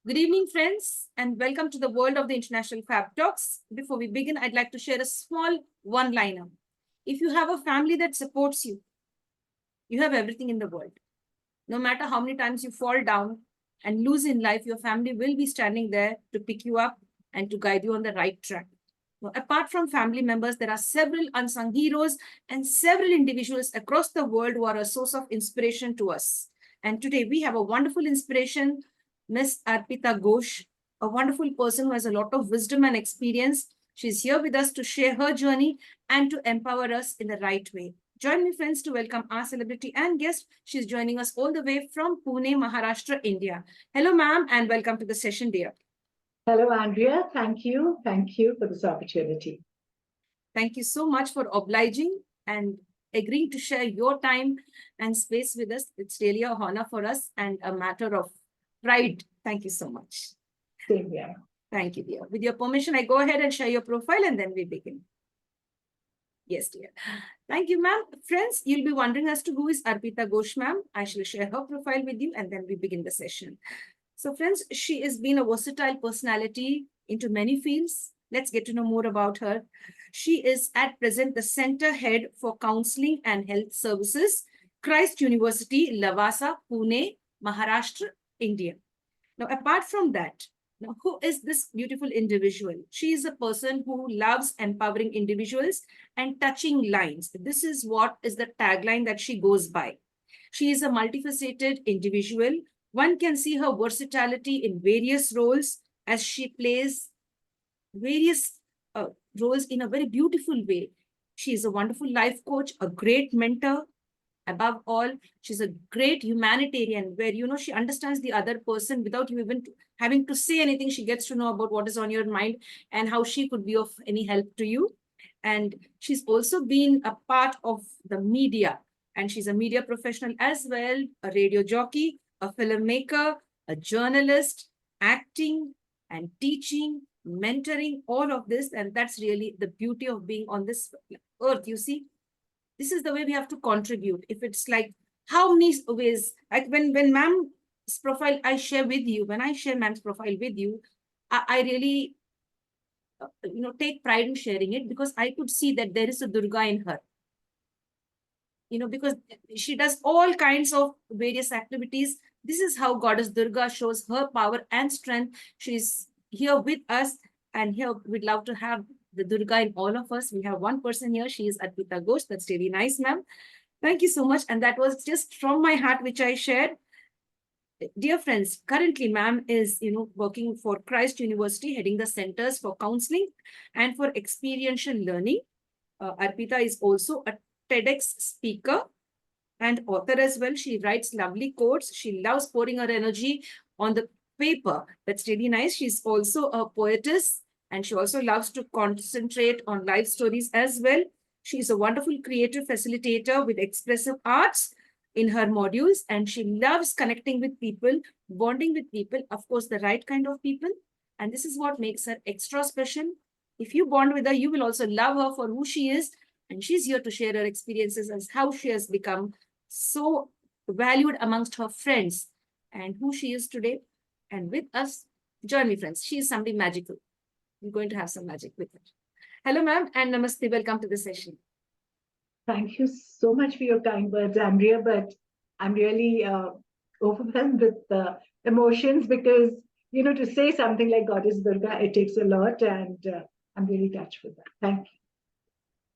Good evening, friends, and welcome to the world of the International Fabtalks. Before we begin, I'd like to share a small one-liner. If you have a family that supports you, you have everything in the world. No matter how many times you fall down and lose in life, your family will be standing there to pick you up and to guide you on the right track. Now, apart from family members, there are several unsung heroes and several individuals across the world who are a source of inspiration to us. And today we have a wonderful inspiration, Miss Arpita Ghosh, a wonderful person who has a lot of wisdom and experience. She's here with us to share her journey and to empower us in the right way. Join me, friends, to welcome our celebrity and guest. She's joining us all the way from Pune, Maharashtra, India. Hello, ma'am, and welcome to the session, dear. Hello, Andrea. Thank you. Thank you for this opportunity. Thank you so much for obliging and agreeing to share your time and space with us. It's really a honor for us and a matter of pride. Thank you so much. Same here. Thank you, dear. With your permission, I go ahead and share your profile and then we begin. Yes, dear. Thank you, ma'am. Friends, you'll be wondering as to who is Arpita Ghosh, ma'am. I shall share her profile with you and then we begin the session. So, friends, she has been a versatile personality into many fields. Let's get to know more about her. She is at present the Center Head for Counseling and Health Services, Christ University, Lavasa, Pune, Maharashtra, India. Now, apart from that, now, who is this beautiful individual? She is a person who loves empowering individuals and touching lives. This is what is the tagline that she goes by. She is a multifaceted individual. One can see her versatility in various roles as she plays various roles in a very beautiful way. She is a wonderful life coach, a great mentor. Above all, she's a great humanitarian where, she understands the other person without you even having to say anything. She gets to know about what is on your mind and how she could be of any help to you. And she's also been a part of the media. And she's a media professional as well, a radio jockey, a filmmaker, a journalist, acting and teaching, mentoring, all of this. And that's really the beauty of being on this earth. You see, this is the way we have to contribute. If it's like how many ways, like when ma'am's profile I share with you, when I share ma'am's profile with you, I really, take pride in sharing it because I could see that there is a Durga in her. Because she does all kinds of various activities. This is how Goddess Durga shows her power and strength. She's here with us, and here we'd love to have the Durga in all of us. We have one person here. She is Arpita Ghosh. That's really nice, ma'am. Thank you so much. And that was just from my heart, which I shared. Dear friends, currently, ma'am is, working for Christ University, heading the Centers for Counseling and for Experiential Learning. Arpita is also a TEDx speaker and author as well. She writes lovely quotes. She loves pouring her energy on the paper. That's really nice. She's also a poetess and she also loves to concentrate on life stories as well. She's a wonderful creative facilitator with Expressive Arts in her modules, and she loves connecting with people, bonding with people, of course, the right kind of people. And this is what makes her extra special. If you bond with her, you will also love her for who she is. And she's here to share her experiences as how she has become so valued amongst her friends and who she is today. And with us, join me, friends. She is somebody magical. We're going to have some magic with her. Hello, ma'am, and namaste. Welcome to the session. Thank you so much for your kind words, Andrea. But I'm really overwhelmed with the emotions because, to say something like Goddess Durga, it takes a lot. And I'm really touched with that. Thank you.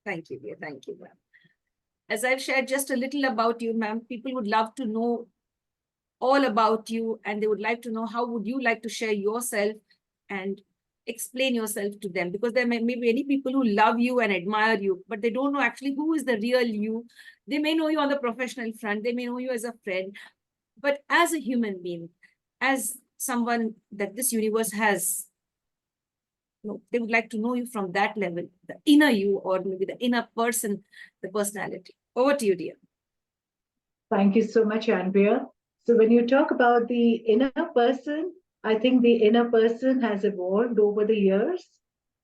Thank you, dear. Thank you, ma'am. As I've shared just a little about you, ma'am, people would love to know all about you and they would like to know how would you like to share yourself and explain yourself to them, because there may be many people who love you and admire you, but they don't know actually who is the real you. They may know you on the professional front, they may know you as a friend, but as a human being, as someone that this universe has, they would like to know you from that level, the inner you, or maybe the inner person, the personality. Over to you, dear. Thank you so much, Andrea. So when you talk about the inner person, I think the inner person has evolved over the years.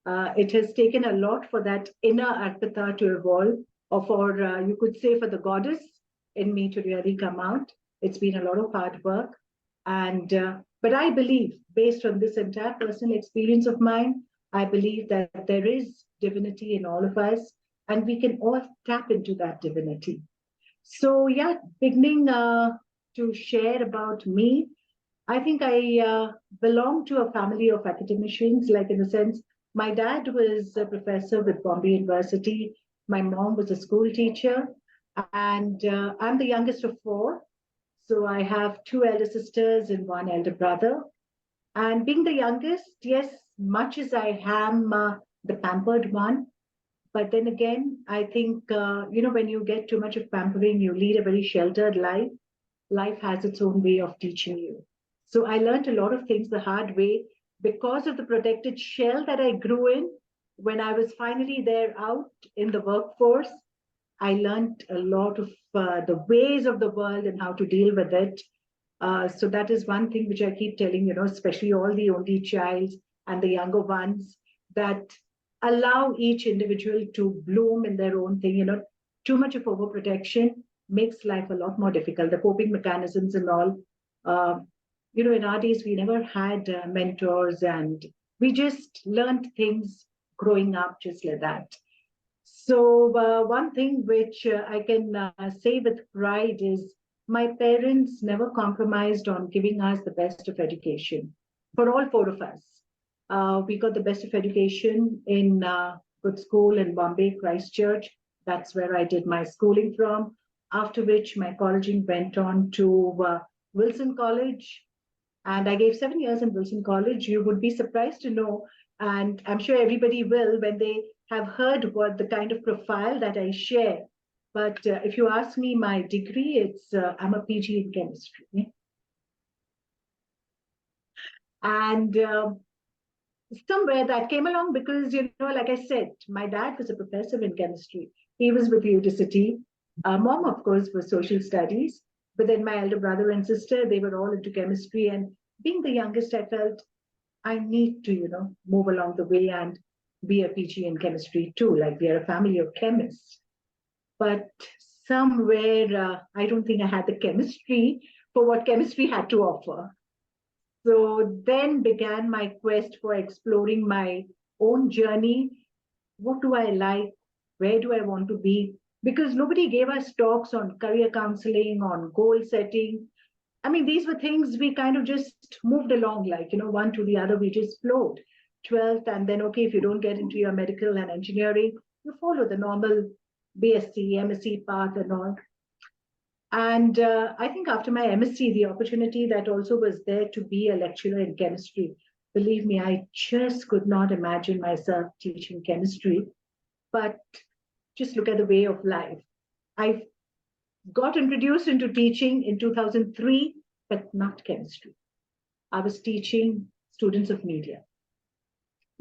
It has taken a lot for that inner Arpita to evolve, or for, you could say, for the goddess in me to really come out. It's been a lot of hard work. And but I believe, based on this entire personal experience of mine, I believe that there is divinity in all of us, and we can all tap into that divinity. So yeah, beginning to share about me, I think I belong to a family of academicians, like in the sense, my dad was a professor with Bombay University. My mom was a school teacher, and I'm the youngest of four. So I have two elder sisters and one elder brother. And being the youngest, yes, much as I am the pampered one, but then again, I think, when you get too much of pampering, you lead a very sheltered life. Life has its own way of teaching you. So I learned a lot of things the hard way because of the protected shell that I grew in. When I was finally there out in the workforce, I learned a lot of the ways of the world and how to deal with it. So that is one thing which I keep telling, especially all the only childs and the younger ones, that allow each individual to bloom in their own thing. Too much of overprotection makes life a lot more difficult. The coping mechanisms and all. Uh, in our days, we never had mentors, and we just learned things growing up just like that. So, one thing which I can say with pride is my parents never compromised on giving us the best of education for all four of us. We got the best of education in good school in Bombay, Christchurch. That's where I did my schooling from. After which, my colleging went on to Wilson College, and I gave 7 years in Wilson College. You would be surprised to know, and I'm sure everybody will when they have heard what the kind of profile that I share. But if you ask me my degree, I'm a PG in chemistry. And somewhere that came along because, like I said, my dad was a professor in chemistry. He was with Udacity. Mom, of course, was social studies. But then my elder brother and sister, they were all into chemistry. And being the youngest, I felt I need to, move along the way and be a PG in chemistry too. Like we are a family of chemists. But somewhere, I don't think I had the chemistry for what chemistry had to offer. So then began my quest for exploring my own journey. What do I like? Where do I want to be? Because nobody gave us talks on career counseling, on goal setting. I mean, these were things we kind of just moved along, like, one to the other, we just flowed. 12th, and then, okay, if you don't get into your medical and engineering, you follow the normal BSc, MSc path and all. And I think after my MSc, the opportunity that also was there to be a lecturer in chemistry. Believe me, I just could not imagine myself teaching chemistry. But just look at the way of life. I got introduced into teaching in 2003, but not chemistry. I was teaching students of media.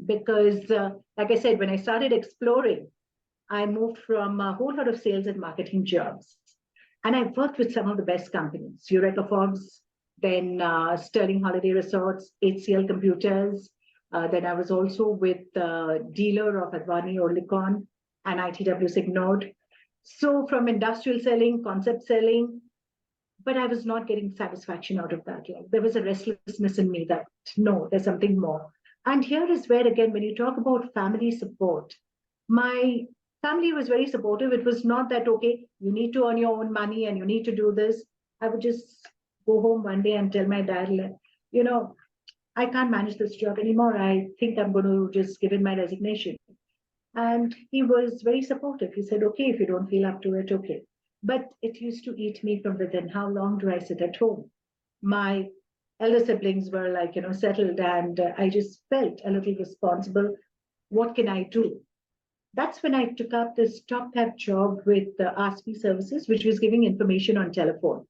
Because, like I said, when I started exploring, I moved from a whole lot of sales and marketing jobs. And I worked with some of the best companies, Eureka Forbes, then Sterling Holiday Resorts, HCL Computers. Then I was also with the dealer of Advani Orlicon and ITW Signode. So from industrial selling, concept selling, but I was not getting satisfaction out of that. Like, there was a restlessness in me that, no, there's something more. And here is where, again, when you talk about family support, my family was very supportive. It was not that, okay, you need to earn your own money and you need to do this. I would just go home one day and tell my dad, I can't manage this job anymore. I think I'm going to just give in my resignation. And he was very supportive. He said, okay, if you don't feel up to it, okay. But it used to eat me from within. How long do I sit at home? My elder siblings were like, settled, and I just felt a little responsible. What can I do? That's when I took up this stopgap job with Ask Me Services, which was giving information on telephone.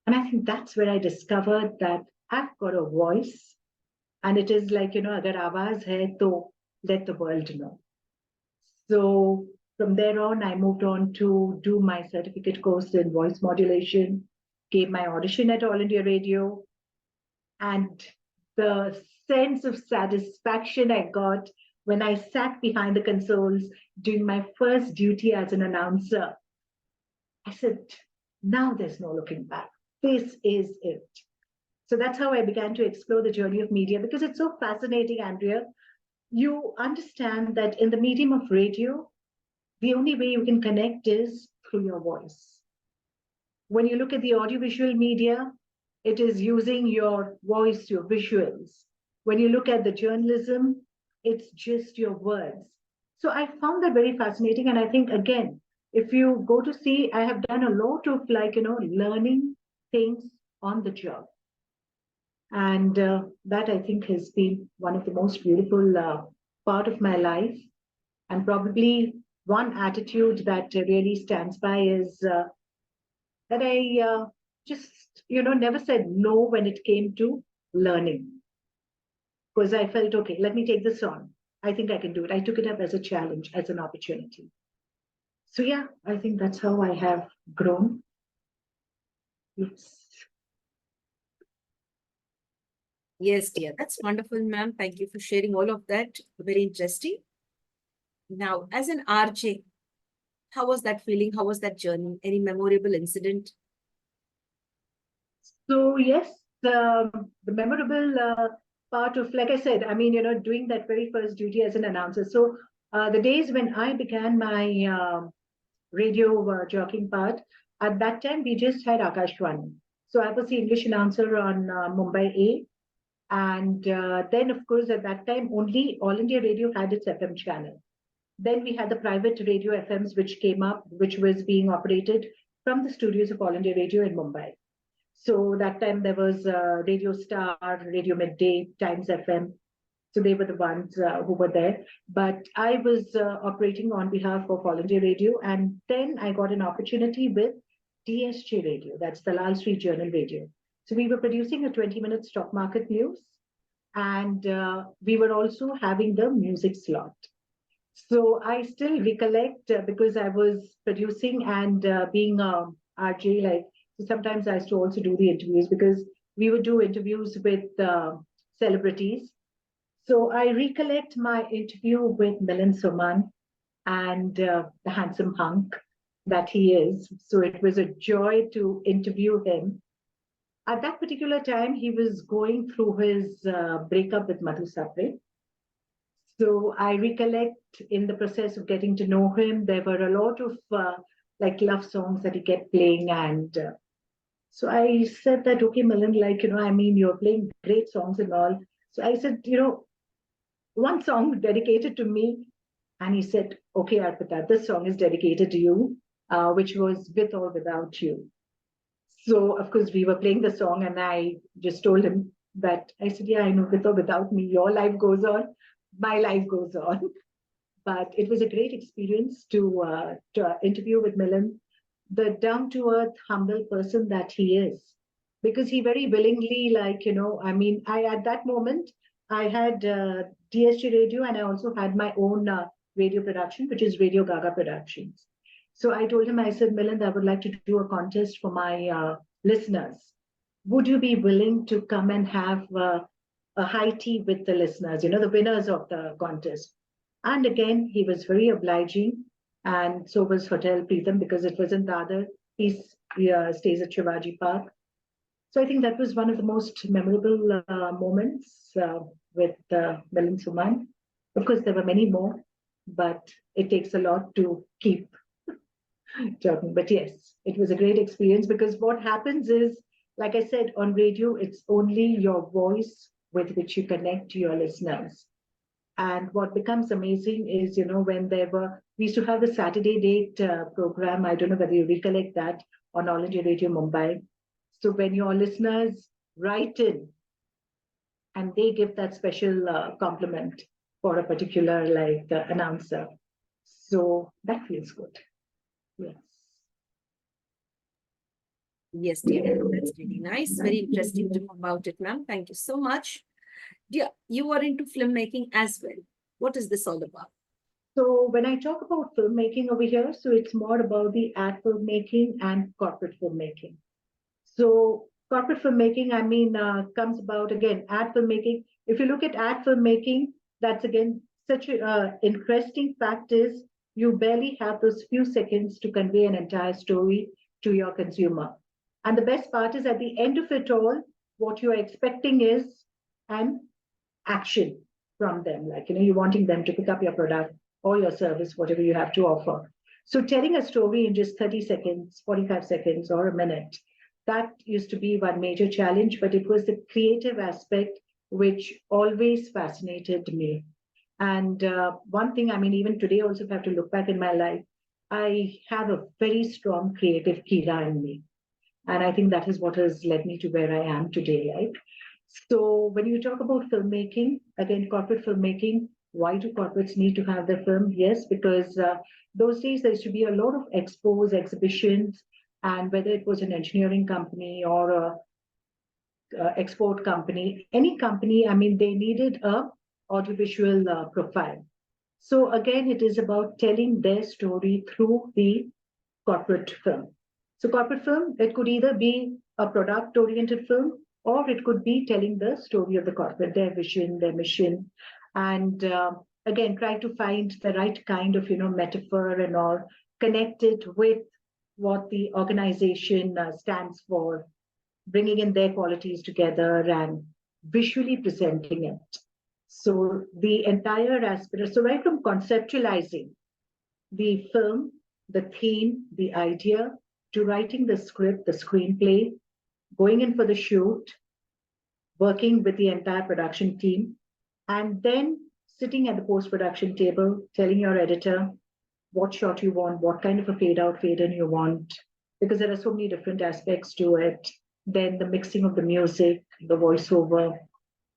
And I think that's where I discovered that I've got a voice, and it is like, agar awaaz hai, to let the world know. So from there on, I moved on to do my certificate course in voice modulation, gave my audition at All India Radio, and the sense of satisfaction I got when I sat behind the consoles doing my first duty as an announcer, I said, now there's no looking back. This is it. So that's how I began to explore the journey of media, because it's so fascinating, Andrea. You understand that in the medium of radio, the only way you can connect is through your voice. When you look at the audiovisual media, it is using your voice, your visuals. When you look at the journalism, it's just your words. So I found that very fascinating. And I think, again, if you go to see, I have done a lot of learning things on the job. And that I think has been one of the most beautiful part of my life. And probably one attitude that really stands by is that I just, never said no when it came to learning. Because I felt, okay, let me take this on. I think I can do it. I took it up as a challenge, as an opportunity. So yeah, I think that's how I have grown. Yes. Yes, dear. That's wonderful, ma'am. Thank you for sharing all of that. Very interesting. Now, as an RJ, how was that feeling? How was that journey? Any memorable incident? So yes, the memorable part of, like I said, I mean, doing that very first duty as an announcer. So the days when I began my radio jockeying part, at that time we just had Akashvani. So I was the English announcer on Mumbai A. And then, of course, at that time, only All India Radio had its FM channel. Then we had the private radio FMs which came up, which was being operated from the studios of All India Radio in Mumbai. So that time there was Radio Star, Radio Midday, Times FM. So they were the ones who were there. But I was operating on behalf of All India Radio. And then I got an opportunity with DSJ Radio, that's the Lal Street Journal Radio. So we were producing a 20-minute stock market news. And we were also having the music slot. So I still recollect because I was producing and being a RJ, so sometimes I used to also do the interviews because we would do interviews with celebrities. So I recollect my interview with Milind Soman and the handsome hunk that he is. So it was a joy to interview him. At that particular time, he was going through his breakup with Madhu Sapre. So I recollect in the process of getting to know him, there were a lot of love songs that he kept playing. And so I said that, okay, Milind, I mean, you're playing great songs and all. So I said, one song dedicated to me. And he said, okay, Arpita, this song is dedicated to you, which was With or Without You. So, of course, we were playing the song and I just told him that, I said, yeah, I know, with or without me, your life goes on, my life goes on. But it was a great experience to interview with Milind, the down-to-earth, humble person that he is. Because he very willingly, at that moment, I had DSG Radio and I also had my own radio production, which is Radio Gaga Productions. So I told him, I said, Milind, I would like to do a contest for my listeners. Would you be willing to come and have a high tea with the listeners, the winners of the contest? And again, he was very obliging. And so was Hotel Pritham because it was in Dadar. He stays at Shivaji Park. So I think that was one of the most memorable moments with Milind Soman. Of course, there were many more, but it takes a lot to keep talking. But yes, it was a great experience because what happens is, like I said, on radio, it's only your voice with which you connect to your listeners. And what becomes amazing is, when we used to have the Saturday date program. I don't know whether you recollect that on All India Radio Mumbai. So when your listeners write in and they give that special compliment for a particular announcer. So that feels good. Yes. Yes, dear. That's really nice. Very interesting to know about it, ma'am. Thank you so much. Dear, you are into filmmaking as well. What is this all about? So when I talk about filmmaking over here, so it's more about the ad filmmaking and corporate filmmaking. So corporate filmmaking, comes about, again, ad filmmaking. If you look at ad filmmaking, that's, again, such an interesting fact is you barely have those few seconds to convey an entire story to your consumer. And the best part is at the end of it all, what you're expecting is an action from them. Like, you're wanting them to pick up your product or your service, whatever you have to offer. So telling a story in just 30 seconds, 45 seconds, or a minute, that used to be one major challenge, but it was the creative aspect which always fascinated me. And one thing, I mean, even today, also, if I have to look back in my life, I have a very strong creative kira in me. And I think that is what has led me to where I am today, right? So when you talk about filmmaking, again, corporate filmmaking, why do corporates need to have their film? Yes, because those days there used to be a lot of expos, exhibitions, and whether it was an engineering company or a export company, any company, I mean, they needed a audiovisual profile. So again, it is about telling their story through the corporate film. So corporate film, it could either be a product-oriented film, or it could be telling the story of the corporate, their vision, their mission, and again, try to find the right kind of metaphor and all, connect it with what the organization stands for, bringing in their qualities together and visually presenting it. So the entire aspect, so right from conceptualizing the film, the theme, the idea, to writing the script, the screenplay, going in for the shoot, working with the entire production team, and then sitting at the post-production table, telling your editor what shot you want, what kind of a fade out, fade in you want, because there are so many different aspects to it. Then the mixing of the music, the voiceover,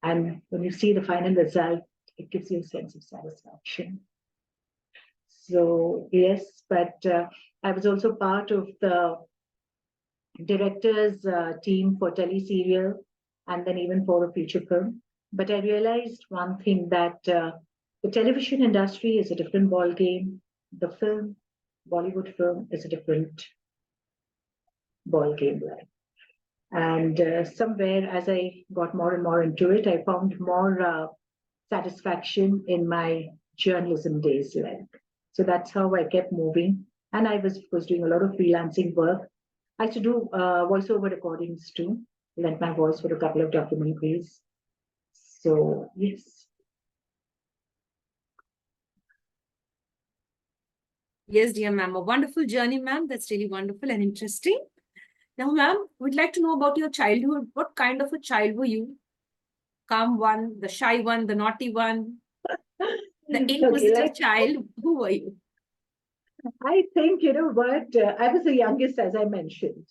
and when you see the final result, it gives you a sense of satisfaction. So yes, but I was also part of the director's team for teleserial and then even for a feature film. But I realized one thing, that the television industry is a different ball game. The film, Bollywood film, is a different ball game. Right? And somewhere, as I got more and more into it, I found more satisfaction in my journalism days. Like, so that's how I kept moving. And I was, of course, doing a lot of freelancing work. I used to do voiceover recordings too, lent my voice for a couple of documentaries. So, yes. Yes, dear ma'am, a wonderful journey, ma'am. That's really wonderful and interesting. Now, ma'am, we'd like to know about your childhood. What kind of a child were you? Calm one, the shy one, the naughty one, the inquisitive child? Who were you? I think, you know what, I was the youngest, as I mentioned.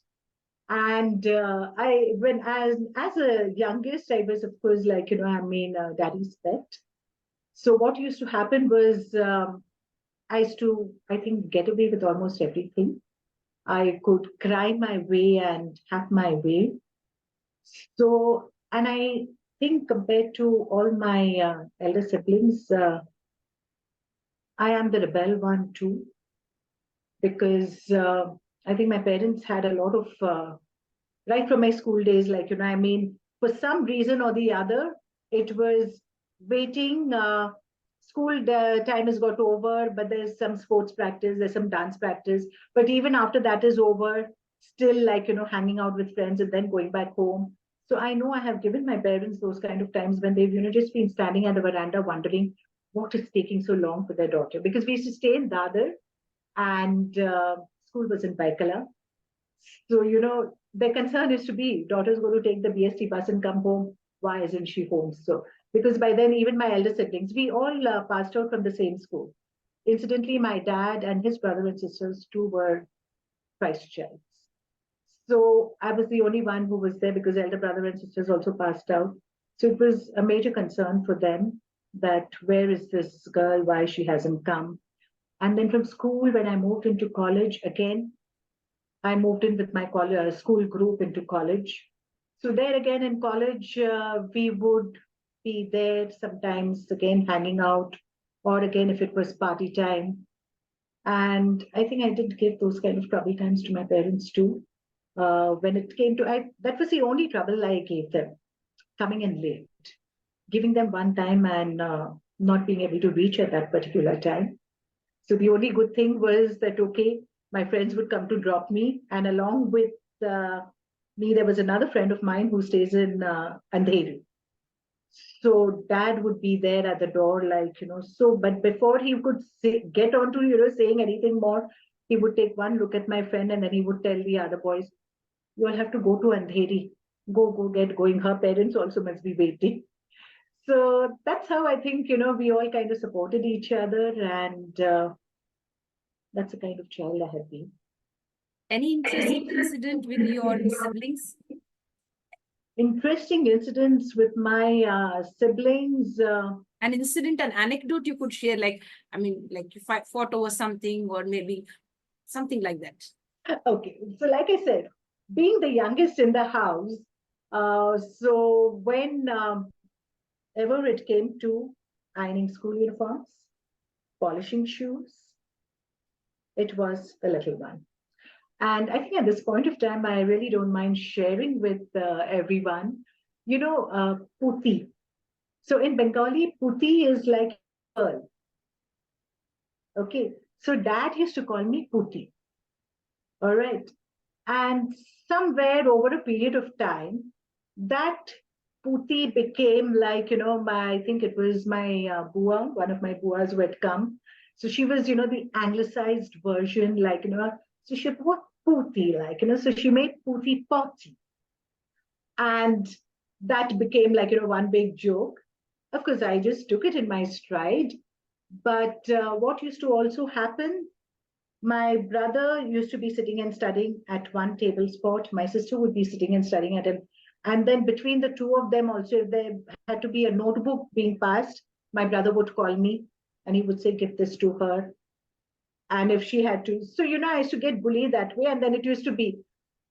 And as a youngest, I was, of course, like, daddy's pet. So what used to happen was I used to, I think, get away with almost everything. I could cry my way and have my way. So, and I think compared to all my elder siblings, I am the rebel one too, because I think my parents had a lot of, right from my school days, like, for some reason or the other, it was waiting. School time has got over, but there's some sports practice, there's some dance practice. But even after that is over, still, like, hanging out with friends and then going back home. So I know I have given my parents those kind of times when they've, just been standing at the veranda wondering what is taking so long for their daughter. Because we used to stay in Dadar and school was in Baikala. So, their concern is to be, daughter's going to take the BST bus and come home. Why isn't she home? So, because by then, even my elder siblings, we all passed out from the same school. Incidentally, my dad and his brother and sisters too were Christchurch. So I was the only one who was there because elder brother and sisters also passed out. So it was a major concern for them that where is this girl? Why she hasn't come? And then from school, when I moved into college, again, I moved in with my school group into college. So there again in college, we would be there sometimes again hanging out, or again if it was party time. And I think I did give those kind of trouble times to my parents too. When it came to, that was the only trouble I gave them, coming in late, giving them one time and not being able to reach at that particular time. So the only good thing was that, okay, my friends would come to drop me, and along with me, there was another friend of mine who stays in Andheri. So dad would be there at the door, like, so, but before he could get on to, saying anything more, he would take one look at my friend and then he would tell the other boys, you all have to go to Andheri. Go, get going. Her parents also must be waiting. So that's how I think, we all kind of supported each other. And that's the kind of child I have been. Any interesting incident with your siblings? Interesting incidents with my siblings. An incident, an anecdote you could share, like, I mean, like you fought over something or maybe something like that. Okay, so like I said, being the youngest in the house, so when ever it came to ironing school uniforms, polishing shoes, it was the little one. And I think at this point of time, I really don't mind sharing with everyone, puti. So in Bengali, puti is like girl. Okay, so dad used to call me puti. All right. And somewhere over a period of time, that puti became like, I think it was my bua, one of my buas who had come. So she was, the anglicized version, like, so she put puti, like, so she made puti poti. And that became like, one big joke. Of course, I just took it in my stride. But what used to also happen, my brother used to be sitting and studying at one table spot. My sister would be sitting and studying at him. And then between the two of them also, if there had to be a notebook being passed, my brother would call me and he would say, give this to her. And if she had to, so, I used to get bullied that way. And then it used to be,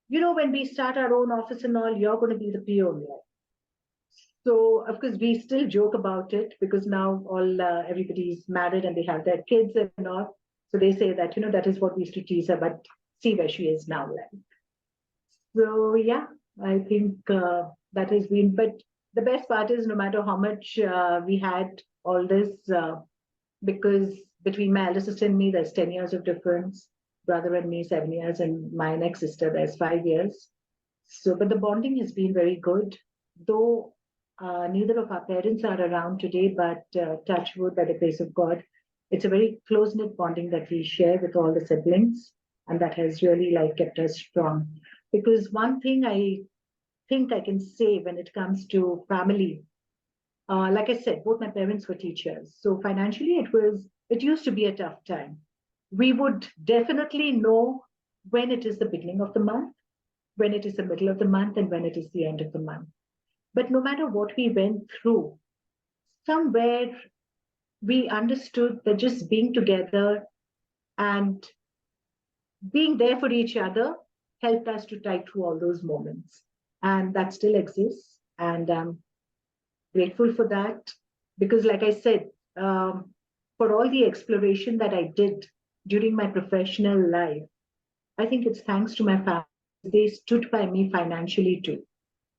when we start our own office and all, you're going to be the peon. So, of course, we still joke about it because now everybody's married and they have their kids and all. So they say that, that is what we used to tease her, but see where she is now. Like. So, yeah, I think that has been, but the best part is no matter how much we had all this, because between my elder sister and me, there's 10 years of difference, brother and me, 7 years, and my next sister, there's 5 years. So, but the bonding has been very good, though neither of our parents are around today, but touch wood, by the grace of God, it's a very close-knit bonding that we share with all the siblings, and that has really like kept us strong. Because one thing I think I can say when it comes to family, like I said, both my parents were teachers, so financially it used to be a tough time. We would definitely know when it is the beginning of the month, when it is the middle of the month, and when it is the end of the month. But no matter what we went through, somewhere we understood that just being together and being there for each other helped us to tide through all those moments. And that still exists. And I'm grateful for that. Because, like I said, for all the exploration that I did during my professional life, I think it's thanks to my family. They stood by me financially too.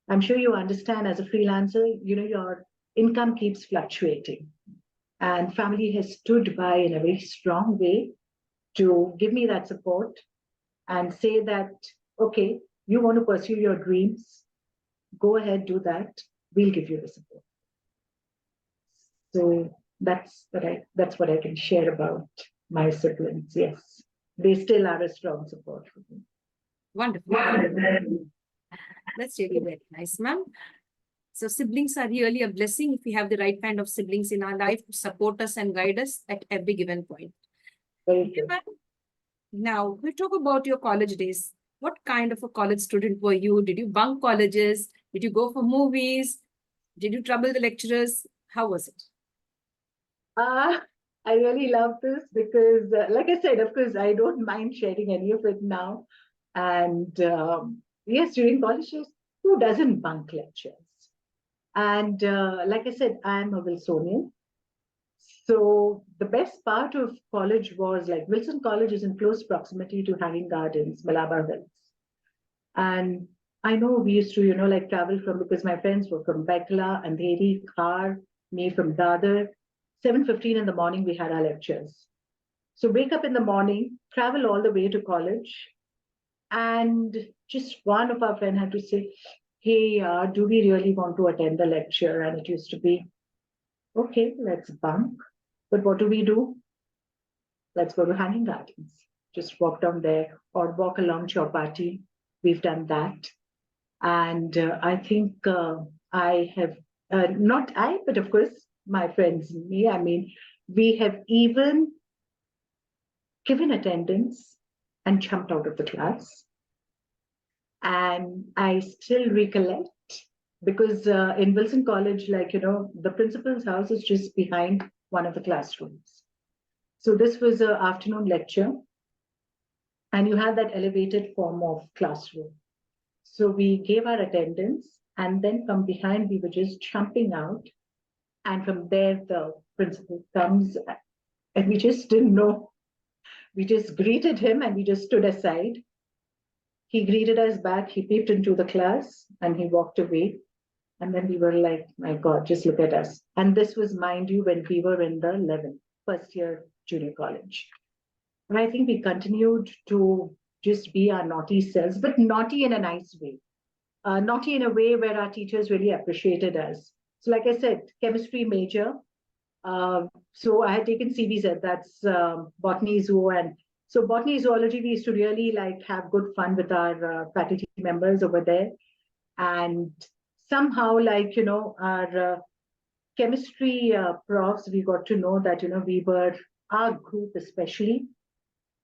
I'm sure you understand as a freelancer, your income keeps fluctuating. And family has stood by in a very strong way to give me that support and say that, okay, you want to pursue your dreams, go ahead, do that. We'll give you the support. So that's what I can share about my siblings. Yes, they still are a strong support for me. Wonderful. That's really very nice, ma'am. So siblings are really a blessing if we have the right kind of siblings in our life to support us and guide us at every given point. Very good. Now, we talk about your college days. What kind of a college student were you? Did you bunk colleges? Did you go for movies? Did you trouble the lecturers? How was it? I really love this because, like I said, of course, I don't mind sharing any of it now. And yes, during college days, who doesn't bunk lectures? And like I said, I'm a Wilsonian. So the best part of college was like Wilson College is in close proximity to Hanging Gardens, Malabar Hills. And I know we used to, like travel from, because my friends were from Bekla, Andheri, Khar, me from Dadar. 7:15 in the morning, we had our lectures. So wake up in the morning, travel all the way to college, And just one of our friends had to say, hey, do we really want to attend the lecture? And it used to be, okay, let's bunk. But what do? Let's go to Hanging Gardens. Just walk down there or walk along Chowpatty. We've done that. And I think I have, not I, but of course, my friends and me, I mean, we have even given attendance and jumped out of the class. And I still recollect because in Wilson College, like, the principal's house is just behind one of the classrooms. So this was an afternoon lecture, and you had that elevated form of classroom. So we gave our attendance, and then from behind, we were just jumping out. And from there, the principal comes, and we just didn't know. We just greeted him, and we just stood aside. He greeted us back. He peeped into the class, and he walked away. And then we were like, my God, just look at us. And this was, mind you, when we were in the 11th, first year junior college. And I think we continued to just be our naughty selves, but naughty in a nice way. Naughty in a way where our teachers really appreciated us. So like I said, chemistry major. So I had taken CVZ, that's botany, zoo. And so botany, zoology, we used to really like have good fun with our faculty members over there. And somehow, like, our chemistry profs, we got to know that, we were, our group especially,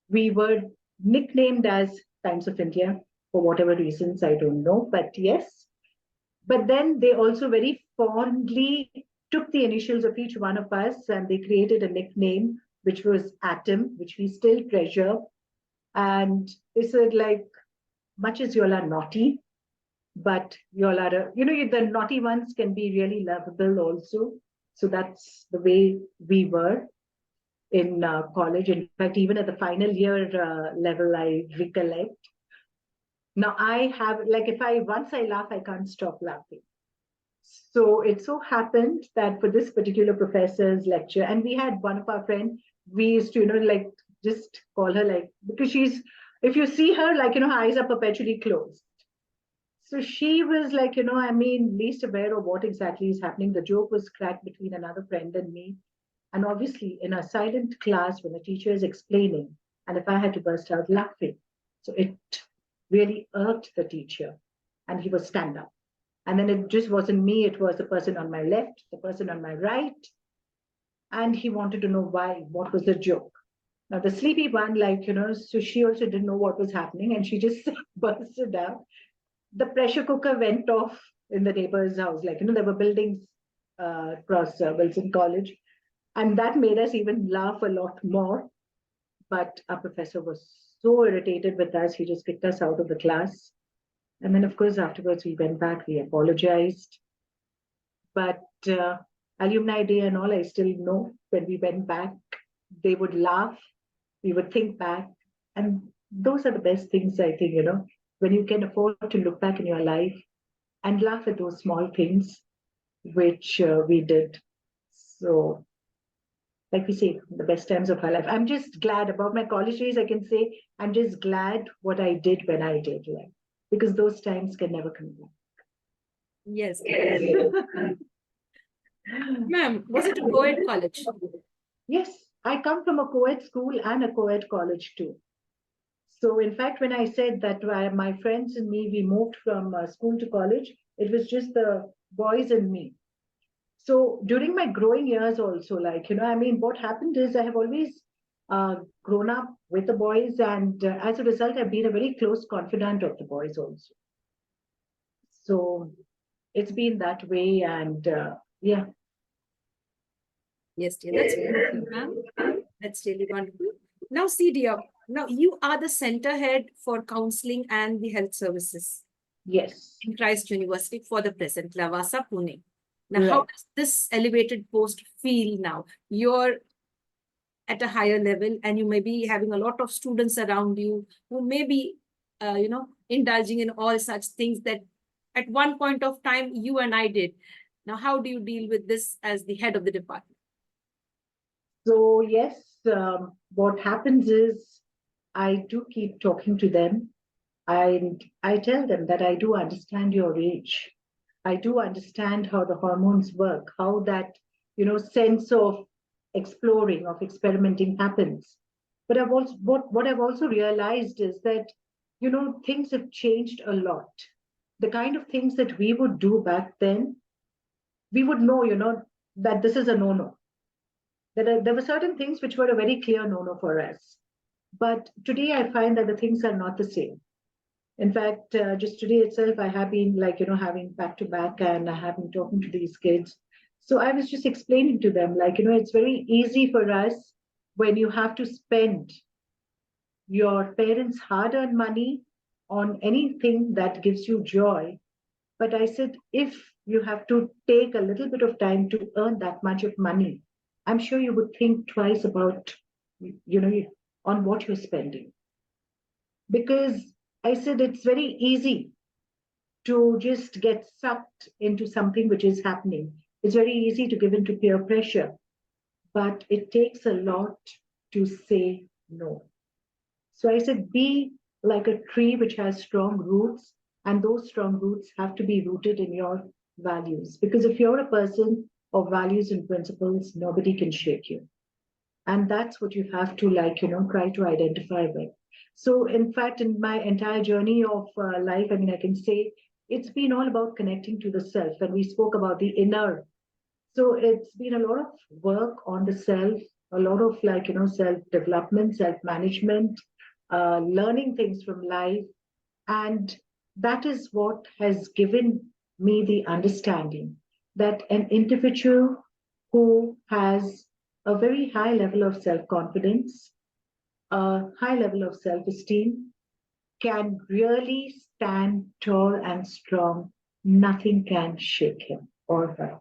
we were nicknamed as Times of India for whatever reasons, I don't know, but yes. But then they also very fondly took the initials of each one of us and they created a nickname, which was Atom, which we still treasure. And they said, like, much as you all are naughty, but you all are, the naughty ones can be really lovable also. So that's the way we were in college. In fact, even at the final year level, I recollect. Now I have, like, once I laugh, I can't stop laughing. So it so happened that for this particular professor's lecture, and we had one of our friends, we used to, like, just call her, like, because she's, if you see her, like, her eyes are perpetually closed. So she was like, least aware of what exactly is happening. The joke was cracked between another friend and me. And obviously, in a silent class, when the teacher is explaining, and if I had to burst out laughing, so it really irked the teacher, and he would stand up. And then it just wasn't me, it was the person on my left, the person on my right. And he wanted to know why, what was the joke. Now, the sleepy one, like, so she also didn't know what was happening, and she just bursted out. The pressure cooker went off in the neighbor's house. Like, there were buildings across Wilson College. And that made us even laugh a lot more. But our professor was so irritated with us, he just kicked us out of the class. And then, of course, afterwards, we went back, we apologized. But Alumni Day and all, I still know when we went back, they would laugh, we would think back. And those are the best things, I think, when you can afford to look back in your life and laugh at those small things, which we did. So, like we say, the best times of our life. I'm just glad about my college days. I can say I'm just glad what I did when I did, like, because those times can never come back. Yes. Ma'am, was it a co-ed college? Yes, I come from a co-ed school and a co-ed college too. So in fact, when I said that my friends and me, we moved from school to college, it was just the boys and me. So during my growing years also, like, what happened is I have always grown up with the boys, and as a result, I've been a very close confidant of the boys also. So it's been that way, and yeah. Yes, dear. That's wonderful, ma'am. That's really wonderful. Now, see, dear, now you are the center head for counseling and the health services. Yes. In Christ University for the present, Lavasa, Pune. Now, Right. how does this elevated post feel now? You're at a higher level and you may be having a lot of students around you who may be, indulging in all such things that at one point of time you and I did. Now, how do you deal with this as the head of the department? So yes, what happens is I do keep talking to them. I tell them that I do understand your age. I do understand how the hormones work, how that, sense of exploring, of experimenting happens. But what I've also realized is that, things have changed a lot. The kind of things that we would do back then, we would know, that this is a no-no. There were certain things which were a very clear no-no for us. But today I find that the things are not the same. In fact, just today itself, I have been having back to back, and I have been talking to these kids. So I was just explaining to them, it's very easy for us when you have to spend your parents' hard earned money on anything that gives you joy. But I said, if you have to take a little bit of time to earn that much of money, I'm sure you would think twice about, on what you're spending. Because I said it's very easy to just get sucked into something which is happening. It's very easy to give in to peer pressure, but it takes a lot to say no. So I said, be like a tree which has strong roots, and those strong roots have to be rooted in your values. Because if you're a person of values and principles, nobody can shake you. And that's what you have to try to identify with. So in fact, in my entire journey of life, I can say it's been all about connecting to the self. And we spoke about the inner. So it's been a lot of work on the self, a lot of self-development, self-management, learning things from life. And that is what has given me the understanding that an individual who has a very high level of self-confidence, a high level of self-esteem, can really stand tall and strong. Nothing can shake him or her.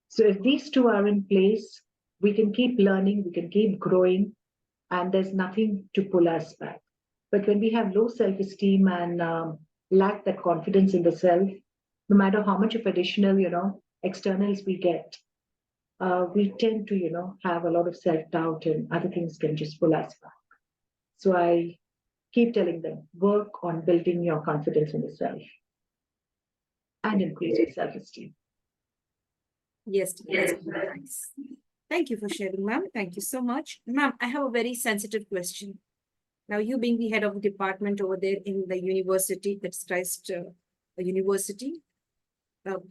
So if these two are in place, we can keep learning, we can keep growing, and there's nothing to pull us back. But when we have low self-esteem and lack that confidence in the self, no matter how much of additional, externals we get, we tend to, have a lot of self-doubt, and other things can just pull us back. So I keep telling them, work on building your confidence in the self and increase your self-esteem. Yes, that's nice. Thank you for sharing, ma'am. Thank you so much. Ma'am, I have a very sensitive question. Now, you being the head of the department over there in the university, that's Christ University,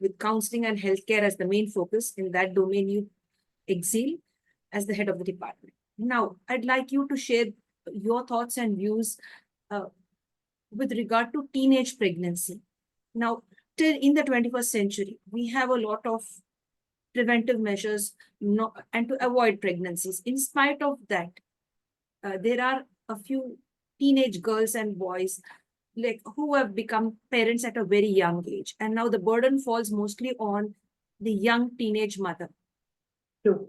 with counseling and healthcare as the main focus, in that domain you excel as the head of the department. Now, I'd like you to share your thoughts and views with regard to teenage pregnancy. Now, till in the 21st century, we have a lot of preventive measures and to avoid pregnancies. In spite of that, there are a few teenage girls and boys who have become parents at a very young age. And now the burden falls mostly on the young teenage mother. True.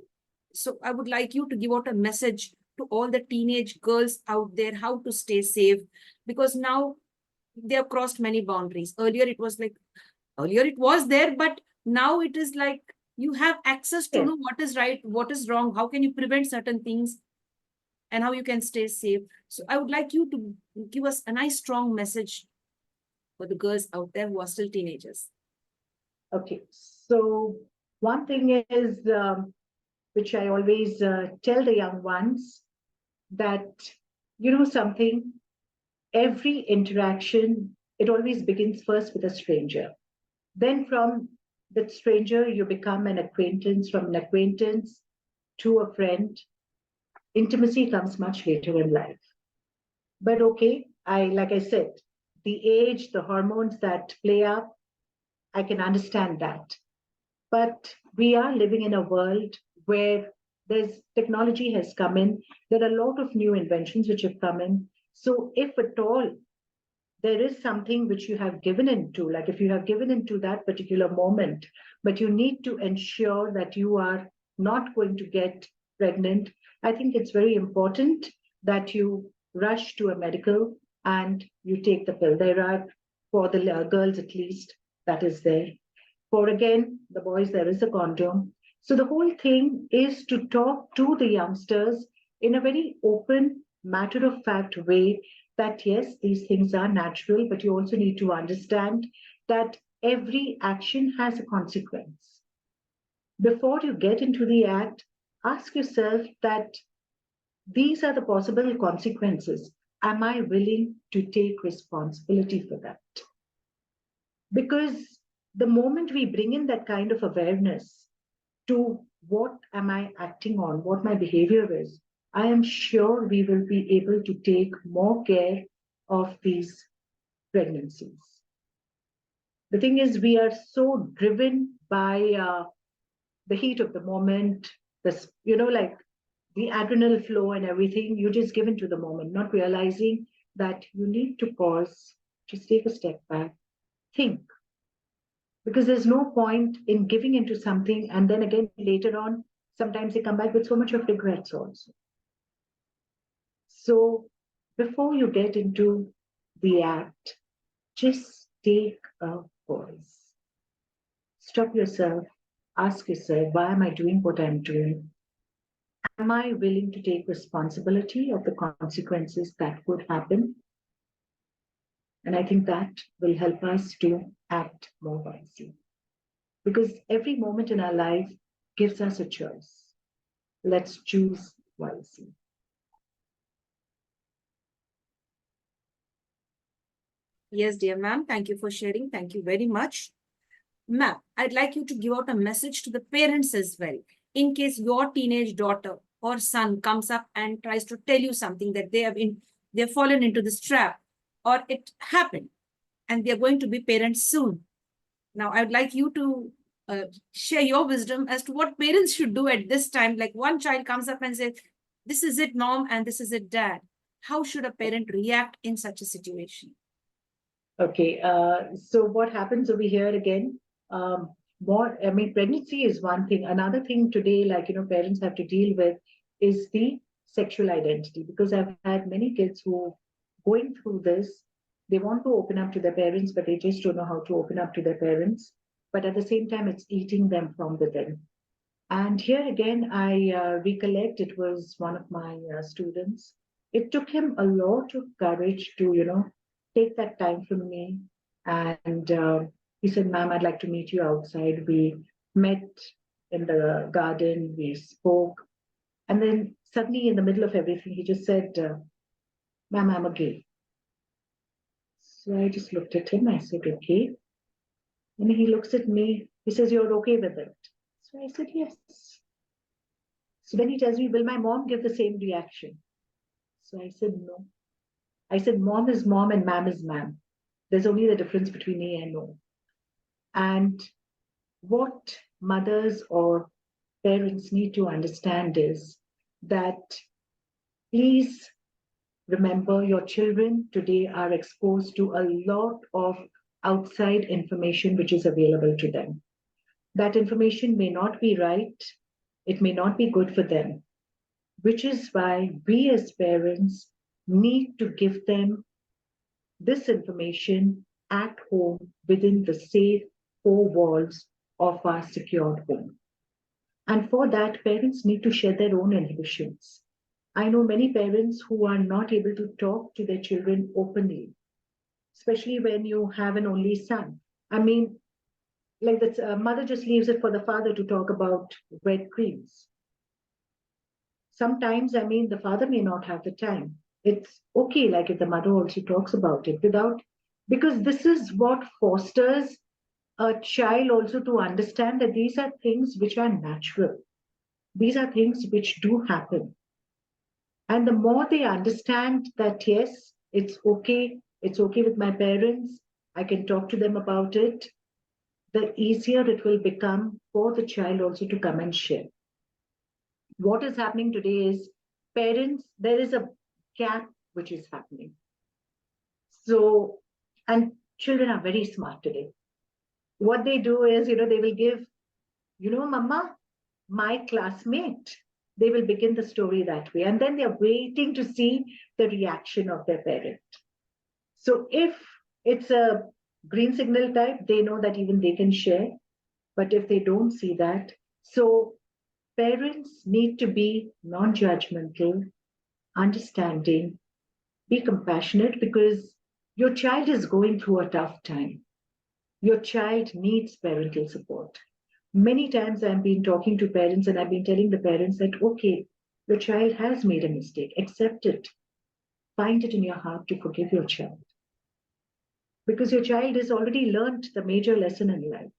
So I would like you to give out a message to all the teenage girls out there, how to stay safe, because now they have crossed many boundaries. Earlier it was there, but now it is like you have access to know what is right, what is wrong, how can you prevent certain things, and how you can stay safe. So I would like you to give us a nice, strong message for the girls out there who are still teenagers. Okay. So one thing is, which I always tell the young ones, that, something, every interaction, it always begins first with a stranger. Then from that stranger, you become an acquaintance, from an acquaintance to a friend. Intimacy comes much later in life. But okay, like I said, the age, the hormones that play up, I can understand that. But we are living in a world where technology has come in. There are a lot of new inventions which have come in. So if at all there is something which you have given into, like if you have given into that particular moment, but you need to ensure that you are not going to get pregnant, I think it's very important that you rush to a medical and you take the pill. There are, for the girls at least, that is there. For again, the boys, there is a condom. So the whole thing is to talk to the youngsters in a very open, matter-of-fact way, that yes, these things are natural, but you also need to understand that every action has a consequence. Before you get into the act, ask yourself that these are the possible consequences. Am I willing to take responsibility for that? Because the moment we bring in that kind of awareness to what am I acting on, what my behavior is, I am sure we will be able to take more care of these pregnancies. The thing is, we are so driven by the heat of the moment, this, like the adrenal flow and everything. You just give into the moment, not realizing that you need to pause, just take a step back, think. Because there's no point in giving into something and then again later on, sometimes they come back with so much of regrets also. So before you get into the act, just take a pause. Stop yourself, ask yourself, why am I doing what I'm doing? Am I willing to take responsibility of the consequences that could happen? And I think that will help us to act more wisely. Because every moment in our life gives us a choice. Let's choose wisely. Yes, dear ma'am. Thank you for sharing. Thank you very much. Ma'am, I'd like you to give out a message to the parents as well. In case your teenage daughter or son comes up and tries to tell you something that they've fallen into this trap, or it happened, and they're going to be parents soon. Now, I'd like you to share your wisdom as to what parents should do at this time. Like one child comes up and says, "This is it, mom, and this is it, dad." How should a parent react in such a situation? Okay, so what happens over here again? Pregnancy is one thing. Another thing today, parents have to deal with is the sexual identity. Because I've had many kids who going through this, they want to open up to their parents, but they just don't know how to open up to their parents. But at the same time, it's eating them from within. And here again, I recollect it was one of my students. It took him a lot of courage to, take that time from me. And he said, "Ma'am, I'd like to meet you outside." We met in the garden, we spoke. And then suddenly, in the middle of everything, he just said, "Ma'am, I'm a gay." So I just looked at him. I said, "Okay." And he looks at me. He says, "You're okay with it?" So I said, "Yes." So then he tells me, "Will my mom give the same reaction?" So I said, "No." I said, "Mom is mom and ma'am is ma'am. There's only the difference between A and O." And what mothers or parents need to understand is that please remember your children today are exposed to a lot of outside information which is available to them. That information may not be right, it may not be good for them, which is why we as parents need to give them this information at home within the safe four walls of our secured home. And for that, parents need to shed their own inhibitions. I know many parents who are not able to talk to their children openly, especially when you have an only son. I mean, like the mother just leaves it for the father to talk about wet creams. Sometimes, the father may not have the time. It's okay, like if the mother also talks about it because this is what fosters a child also to understand that these are things which are natural. These are things which do happen. And the more they understand that, yes, it's okay with my parents, I can talk to them about it, the easier it will become for the child also to come and share. What is happening today is parents, there is a gap which is happening. So, and children are very smart today. What they do is, they will give, "Mama, my classmate." They will begin the story that way. And then they're waiting to see the reaction of their parent. So if it's a green signal type, they know that even they can share. But if they don't see that, so parents need to be non-judgmental, understanding, be compassionate, because your child is going through a tough time. Your child needs parental support. Many times I've been talking to parents and I've been telling the parents that, okay, your child has made a mistake, accept it. Find it in your heart to forgive your child. Because your child has already learned the major lesson in life.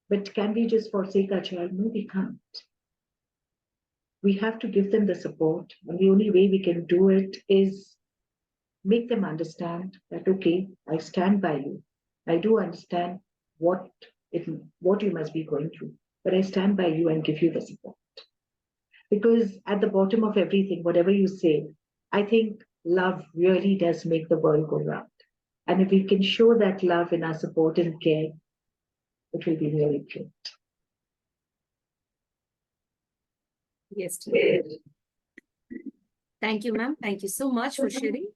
But can we just forsake our child? No, we can't. We have to give them the support. And the only way we can do it is make them understand that, okay, I stand by you. I do understand what you must be going through, but I stand by you and give you the support. Because at the bottom of everything, whatever you say, I think love really does make the world go round. And if we can show that love in our support and care, it will be really great. Yes, dear. Thank you, ma'am. Thank you so much for sharing.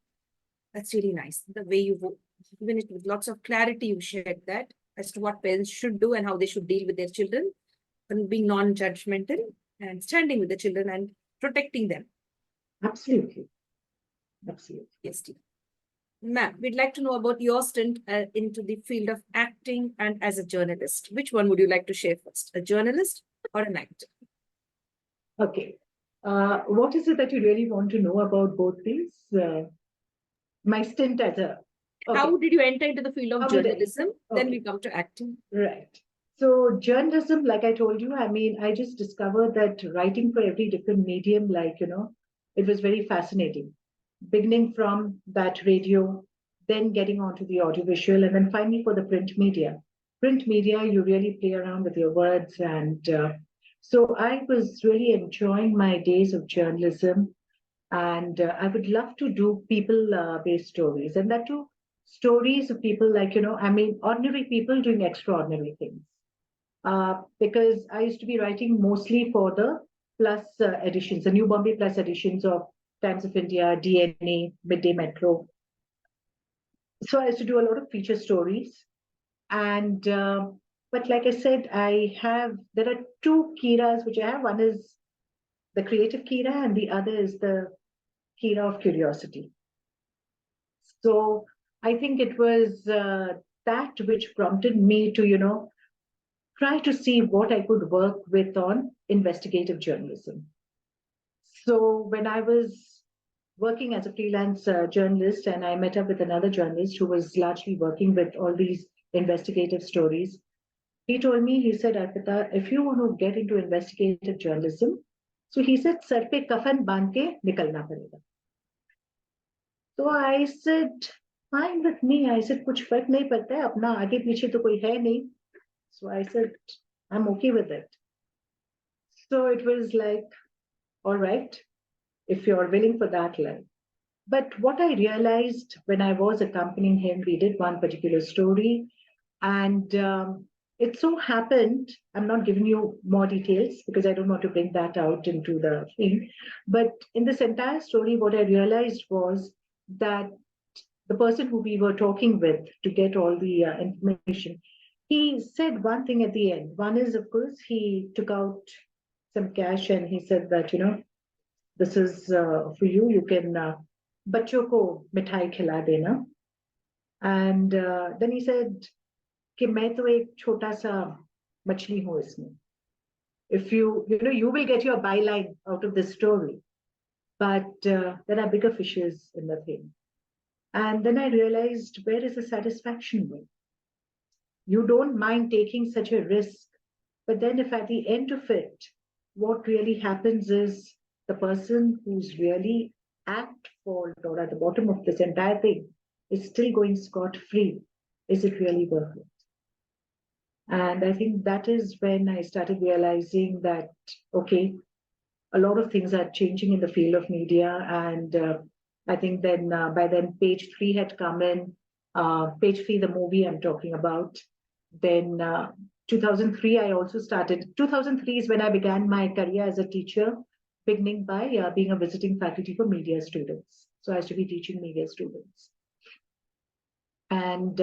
That's really nice. The way you, even it with lots of clarity, you shared that as to what parents should do and how they should deal with their children, and being non-judgmental and standing with the children and protecting them. Absolutely. Absolutely. Yes, dear. Ma'am, we'd like to know about your stint into the field of acting and as a journalist. Which one would you like to share first, a journalist or an actor? Okay. What is it that you really want to know about both these? My stint as a... Okay. How did you enter into the field of How did I- journalism? Then Okay. we come to acting. Right. So journalism, like I told you, I mean, I just discovered that writing for every different medium, like, it was very fascinating. Beginning from that radio, then getting onto the audiovisual, and then finally for the print media. Print media, you really play around with your words. And so I was really enjoying my days of journalism. And I would love to do people-based stories. And that too, stories of people like, ordinary people doing extraordinary things. Because I used to be writing mostly for the plus editions, the New Bombay plus editions of Times of India, DNA, Midday Metro. So I used to do a lot of feature stories. And, but like I said, there are two Kiras which I have. One is the creative Kira and the other is the Kira of curiosity. So I think it was that which prompted me to, try to see what I could work with on investigative journalism. So when I was working as a freelance journalist and I met up with another journalist who was largely working with all these investigative stories, he told me, he said, Arpita, if you want to get into investigative journalism, so he said, sar pe kafan band ke nikalna padega. So I said, fine with me. I said, kuch fark nahi padta hai, apna aage piche to koi hai nahi. So I said, I'm okay with it. So it was like, all right, if you're willing for that line. But what I realized when I was accompanying him, we did one particular story. And it so happened, I'm not giving you more details because I don't want to bring that out into the thing. But in this entire story, what I realized was that the person who we were talking with to get all the information, he said one thing at the end. One is, of course, he took out some cash and he said that, this is for you. You can bachcho ko mithai khila dena. And then he said, कि मैं तो एक छोटा सा मछली हूँ इसमें. If you will get your byline out of this story, but there are bigger fishes in the thing. And then I realized, where is the satisfaction with? You don't mind taking such a risk, but then if at the end of it, what really happens is the person who's really at fault or at the bottom of this entire thing is still going scot-free. Is it really worth it? And I think that is when I started realizing that, okay, a lot of things are changing in the field of media. And I think then by then Page 3 had come in, Page 3, the movie I'm talking about. Then 2003, I also started. 2003 is when I began my career as a teacher, beginning by being a visiting faculty for media students. So I used to be teaching media students. And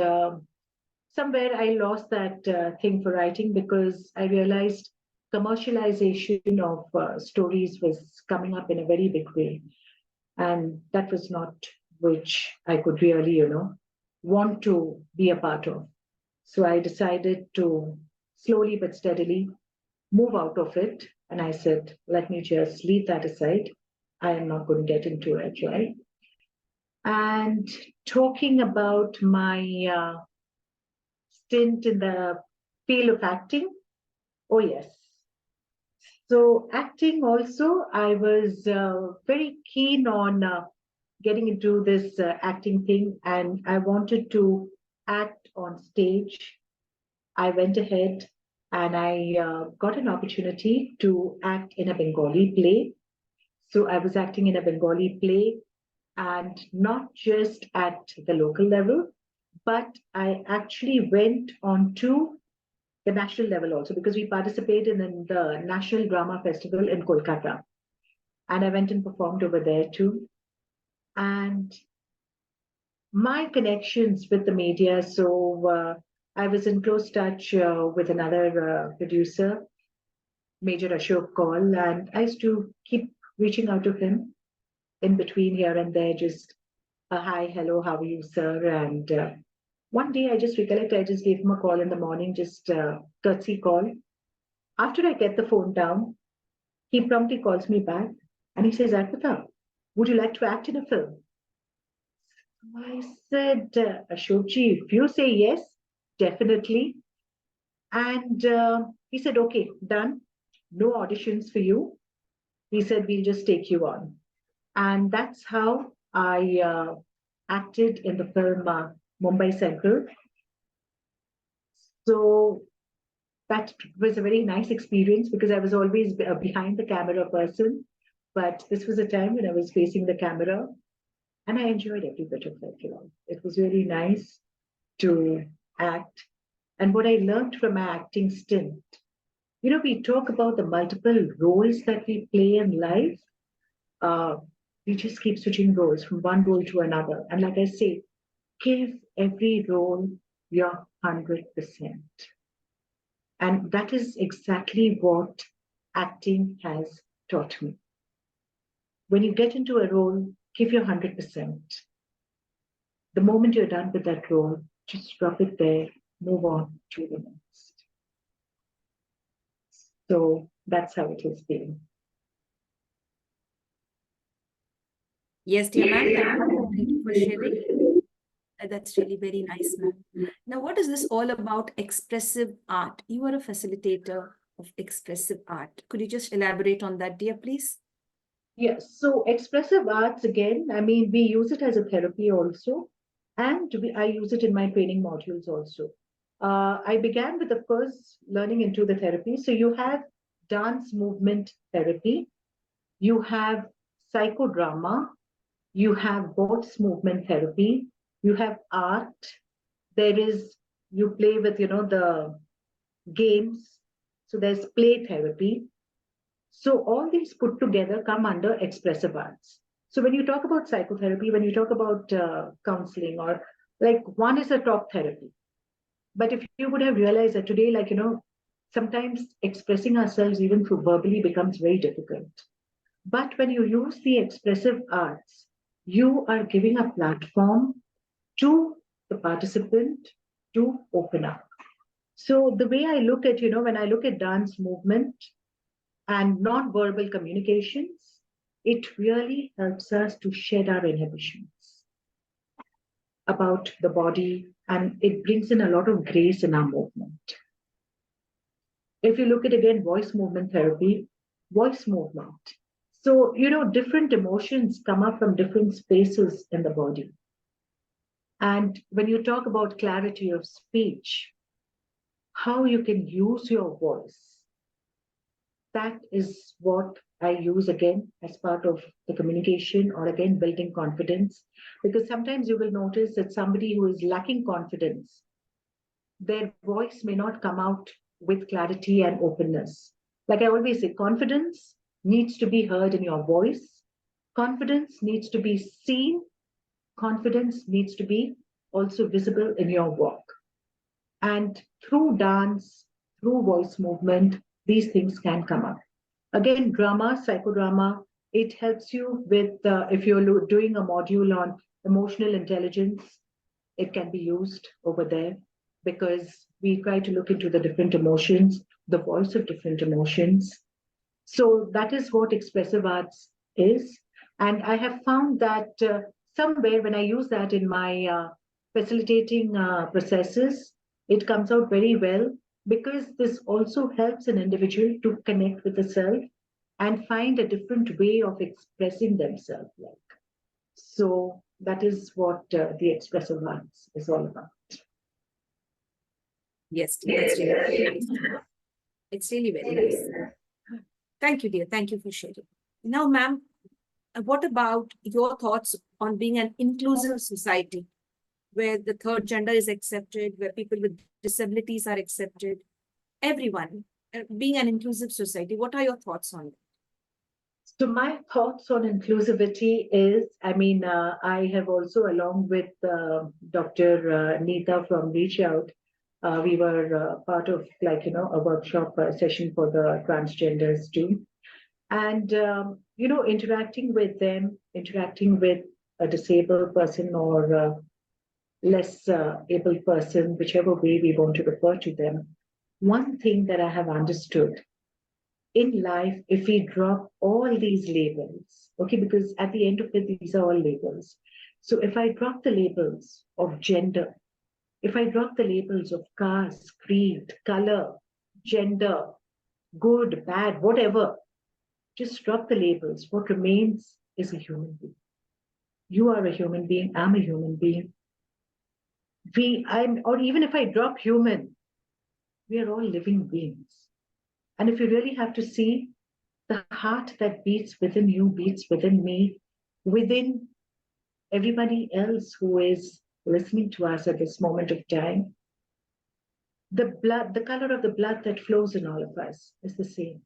somewhere I lost that thing for writing because I realized commercialization of stories was coming up in a very big way. And that was not which I could really, want to be a part of. So I decided to slowly but steadily move out of it. And I said, let me just leave that aside. I am not going to get into it, right? And talking about my stint in the field of acting, oh, yes. So, acting also, I was very keen on getting into this acting thing, and I wanted to act on stage. I went ahead and I got an opportunity to act in a Bengali play. So I was acting in a Bengali play, and not just at the local level, but I actually went on to the national level also, because we participated in the National Drama Festival in Kolkata. And I went and performed over there too. And my connections with the media, so I was in close touch with another producer, Major Ashok Kaul, and I used to keep reaching out to him in between here and there, just hi, hello, how are you, sir? And one day I just recollect, I just gave him a call in the morning, just courtesy call. After I get the phone down, he promptly calls me back and he says, Arpita, would you like to act in a film? I said, Ashokji, if you say yes, definitely. And he said, okay, done. No auditions for you. He said, we'll just take you on. And that's how I acted in the film Mumbai Central. So that was a very nice experience because I was always a behind the camera person. But this was a time when I was facing the camera and I enjoyed every bit of it. It was really nice to act. And what I learned from my acting stint, we talk about the multiple roles that we play in life. We just keep switching roles from one role to another. And like I say, give every role your 100%. And that is exactly what acting has taught me. When you get into a role, give your 100%. The moment you're done with that role, just drop it there, move on to the next. So that's how it has been. Yes, dear ma'am. Thank you for sharing. That's really very nice, ma'am. Now, what is this all about expressive art? You are a facilitator of expressive art. Could you just elaborate on that, dear, please? Yes. So expressive arts, again, I mean, we use it as a therapy also. And I use it in my training modules also. I began with, of course, learning into the therapy. So you have dance movement therapy, you have psychodrama, you have voice movement therapy, you have art, you play with, the games. So there's play therapy. So all these put together come under expressive arts. So when you talk about psychotherapy, when you talk about counseling, or like one is a talk therapy. But if you would have realized that today, sometimes expressing ourselves even through verbally becomes very difficult. But when you use the expressive arts, you are giving a platform to the participant to open up. So the way I look at, when I look at dance movement and non-verbal communications, it really helps us to shed our inhibitions about the body, and it brings in a lot of grace in our movement. If you look at again voice movement therapy, voice movement. So, different emotions come up from different spaces in the body. And when you talk about clarity of speech, how you can use your voice, that is what I use again as part of the communication, or again building confidence. Because sometimes you will notice that somebody who is lacking confidence, their voice may not come out with clarity and openness. Like I always say, confidence needs to be heard in your voice. Confidence needs to be seen. Confidence needs to be also visible in your walk. And through dance, through voice movement, these things can come up. Again, drama, psychodrama, it helps you with, if you're doing a module on emotional intelligence, it can be used over there because we try to look into the different emotions, the voice of different emotions. So that is what expressive arts is. And I have found that somewhere when I use that in my facilitating processes, it comes out very well because this also helps an individual to connect with the self and find a different way of expressing themselves. Like. So that is what the expressive arts is all about. Yes, dear. It's really very nice. It's really very nice. Thank you, dear. Thank you for sharing. Now, ma'am, what about your thoughts on being an inclusive society where the third gender is accepted, where people with disabilities are accepted, everyone being an inclusive society? What are your thoughts on it? So my thoughts on inclusivity is, I have also, along with Dr. Neeta from Reach Out, we were part of a workshop session for the transgenders too. And, interacting with them, interacting with a disabled person or less able person, whichever way we want to refer to them. One thing that I have understood in life, if we drop all these labels, okay, because at the end of it, these are all labels. So if I drop the labels of gender, if I drop the labels of caste, creed, color, gender, good, bad, whatever, just drop the labels. What remains is a human being. You are a human being. I'm a human being. Or even if I drop human, we are all living beings. And if you really have to see, the heart that beats within you beats within me, within everybody else who is listening to us at this moment of time. The color of the blood that flows in all of us is the same.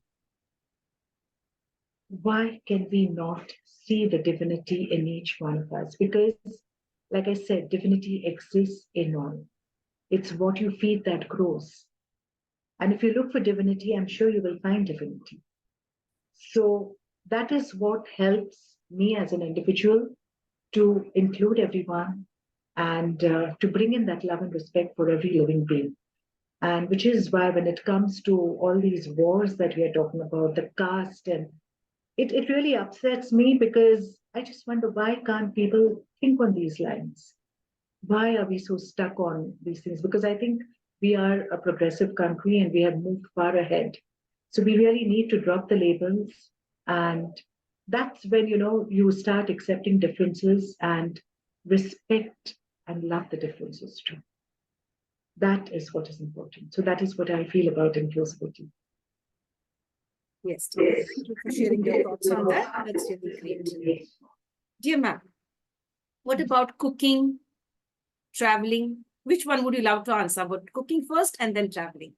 Why can we not see the divinity in each one of us? Because, like I said, divinity exists in all. It's what you feed that grows. And if you look for divinity, I'm sure you will find divinity. So that is what helps me as an individual to include everyone and to bring in that love and respect for every living being. And which is why when it comes to all these wars that we are talking about, the caste, and it really upsets me because I just wonder, why can't people think on these lines? Why are we so stuck on these things? Because I think we are a progressive country and we have moved far ahead. So we really need to drop the labels. And that's when, you start accepting differences and respect and love the differences too. That is what is important. So that is what I feel about inclusivity. Yes, dear. Thank you for sharing your thoughts on that. That's really great. Dear ma'am, what about cooking, traveling? Which one would you love to answer? About cooking first and then traveling?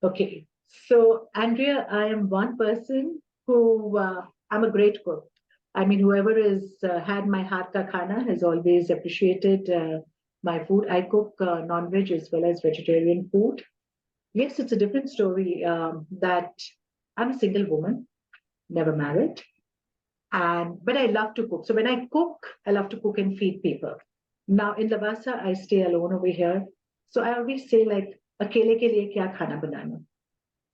Okay. So, Andrea, I am one person who, I'm a great cook. I mean, whoever has had my Haat Ka Khana has always appreciated my food. I cook non-veg as well as vegetarian food. Yes, it's a different story that I'm a single woman, never married. But I love to cook. So when I cook, I love to cook and feed people. Now in Lavasa, I stay alone over here. So I always say like, akele ke liye kya khana banana.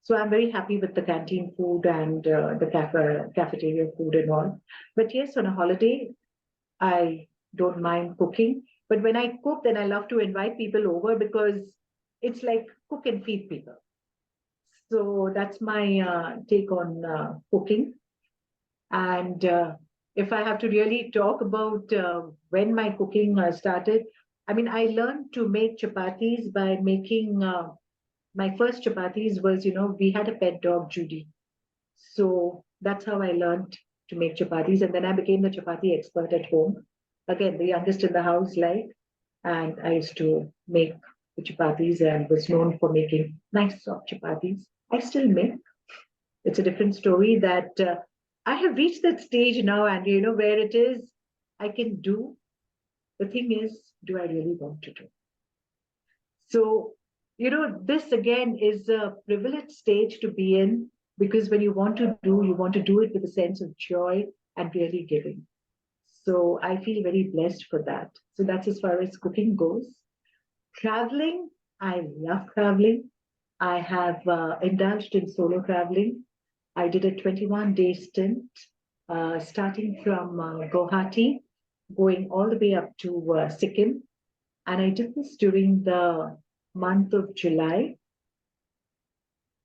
So I'm very happy with the canteen food and the cafeteria food and all. But yes, on a holiday, I don't mind cooking. But when I cook, then I love to invite people over because it's like cook and feed people. So that's my take on cooking. And if I have to really talk about when my cooking started, I mean, I learned to make chapatis by making my first chapatis was, we had a pet dog, Judy. So that's how I learned to make chapatis. And then I became the chapati expert at home. Again, the youngest in the house, and I used to make the chapatis and was known for making nice soft chapatis. I still make. It's a different story that I have reached that stage now, and where it is, I can do. The thing is, do I really want to do? So, this again is a privileged stage to be in because when you want to do, you want to do it with a sense of joy and really giving. So I feel very blessed for that. So that's as far as cooking goes. Traveling, I love traveling. I have indulged in solo traveling. I did a 21-day stint, starting from Guwahati, going all the way up to Sikkim. And I did this during the month of July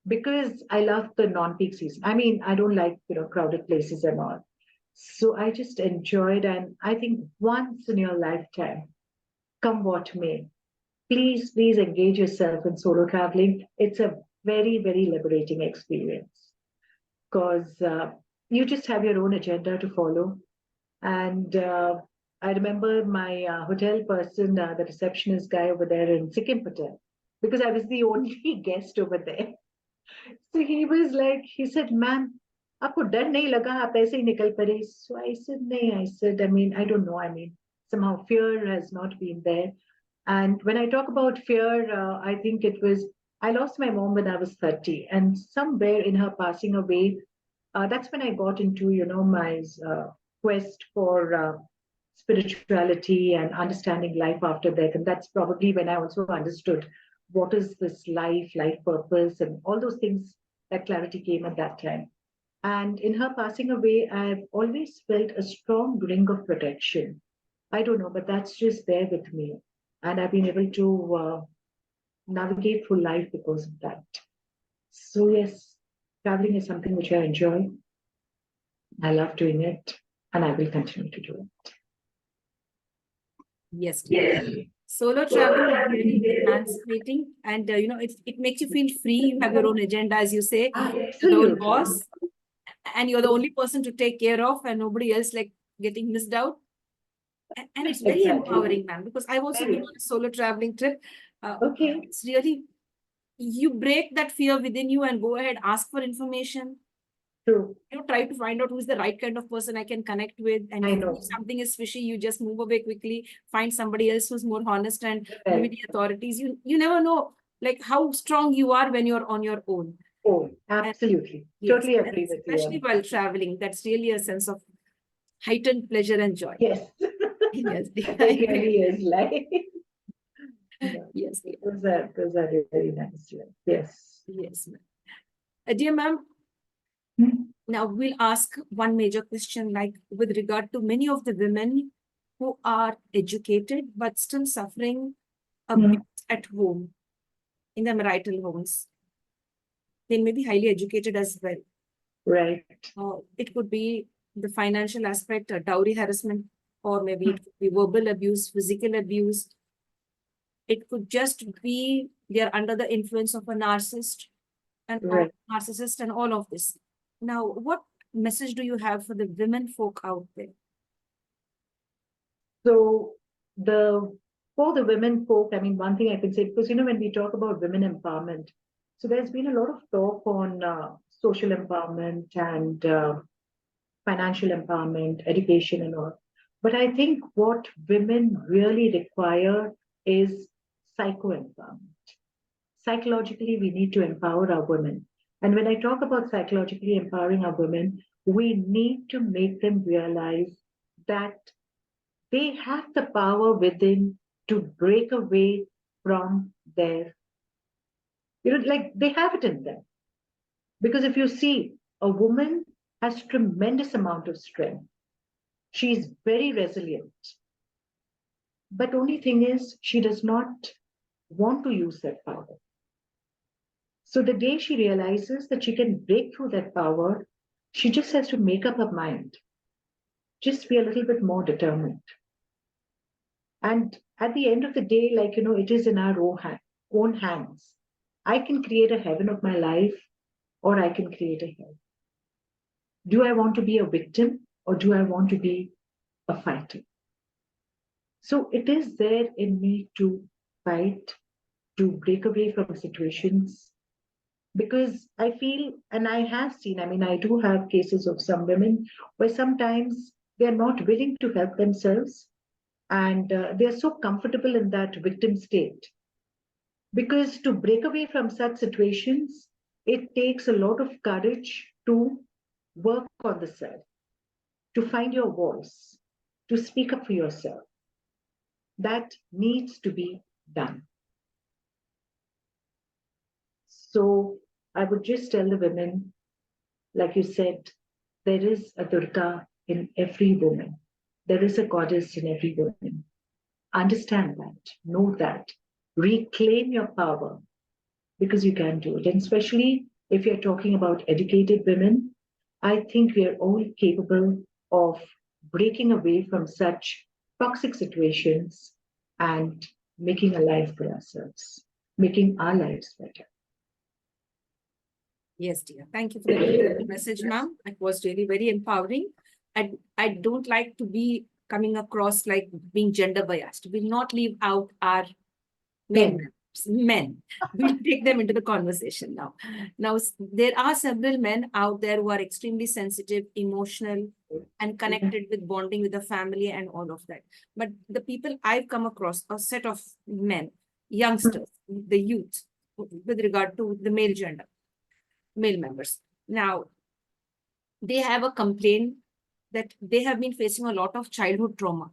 because I love the non-peak season. I mean, I don't like, crowded places and all. So I just enjoyed, and I think once in your lifetime, come what may, please engage yourself in solo traveling. It's a very, very liberating experience because you just have your own agenda to follow. And I remember my hotel person, the receptionist guy over there in Sikkim Hotel, because I was the only guest over there. So he was like, he said, "Ma'am, आपको डर नहीं लगा आप ऐसे ही निकल पड़े?" So I said, "नहीं." I said, I mean, I don't know. I mean, somehow fear has not been there. And when I talk about fear, I think it was, I lost my mom when I was 30. And somewhere in her passing away, that's when I got into, my quest for spirituality and understanding life after death. And that's probably when I also understood what is this life purpose, and all those things. That clarity came at that time. And in her passing away, I've always felt a strong ring of protection. I don't know, but that's just there with me. And I've been able to navigate through life because of that. So, yes, traveling is something which I enjoy. I love doing it, and I will continue to do it. Yes, dear. Solo travel is really emancipating, and it makes you feel free. You have your own agenda, as you say, you're the own boss, and you're the only person to take care of, and nobody else like getting missed out. And it's very empowering, ma'am, because I've also been on a solo traveling trip. Okay. It's really, you break that fear within you and go ahead, ask for information. True. Try to find out who's the right kind of person I can connect with. And I know. if something is fishy, you just move away quickly, find somebody else who's more honest, and maybe the authorities. You never know like how strong you are when you're on your own. Oh, absolutely. And, yes, Totally agree with you. Especially while traveling, that's really a sense of heightened pleasure and joy. Yes. Yes, it really is like. Yes, those are really nice. Yes. Yes, ma'am. Dear ma'am, now we'll ask one major question, like with regard to many of the women who are educated but still suffering abuse at home, in their marital homes. They may be highly educated as well. Right. It could be the financial aspect, dowry harassment, or maybe it could be verbal abuse, physical abuse. It could just be they're under the influence of a narcissist and narcissist and all of this. Now, what message do you have for the women folk out there? So for the women folk, I mean, one thing I can say, because when we talk about women empowerment, so there's been a lot of talk on social empowerment and financial empowerment, education and all. But I think what women really require is psycho-empowerment. Psychologically, we need to empower our women. And when I talk about psychologically empowering our women, we need to make them realize that they have the power within to break away from their, like they have it in them. Because if you see, a woman has tremendous amount of strength. She's very resilient. But only thing is, she does not want to use that power. So the day she realizes that she can break through that power, she just has to make up her mind. Just be a little bit more determined. And at the end of the day, it is in our own hands. I can create a heaven of my life, or I can create a hell. Do I want to be a victim, or do I want to be a fighter? So it is there in me to fight, to break away from situations, because I feel, and I have seen, I do have cases of some women where sometimes they're not willing to help themselves, and they're so comfortable in that victim state. Because to break away from such situations, it takes a lot of courage to work on the self, to find your voice, to speak up for yourself. That needs to be done. So I would just tell the women, like you said, there is a Durga in every woman. There is a goddess in every woman. Understand that, know that, reclaim your power, because you can do it. And especially if you're talking about educated women, I think we are all capable of breaking away from such toxic situations and making a life for ourselves, making our lives better. Yes, dear. Thank you for that message, ma'am. It was really very empowering. I don't like to be coming across like being gender biased. We'll not leave out our male Men. members, men. We'll take them into the conversation now. Now, there are several men out there who are extremely sensitive, emotional, and connected with bonding with the family and all of that. But the people I've come across, a set of men, youngsters, the youth, with regard to the male gender, male members. Now, they have a complaint that they have been facing a lot of childhood trauma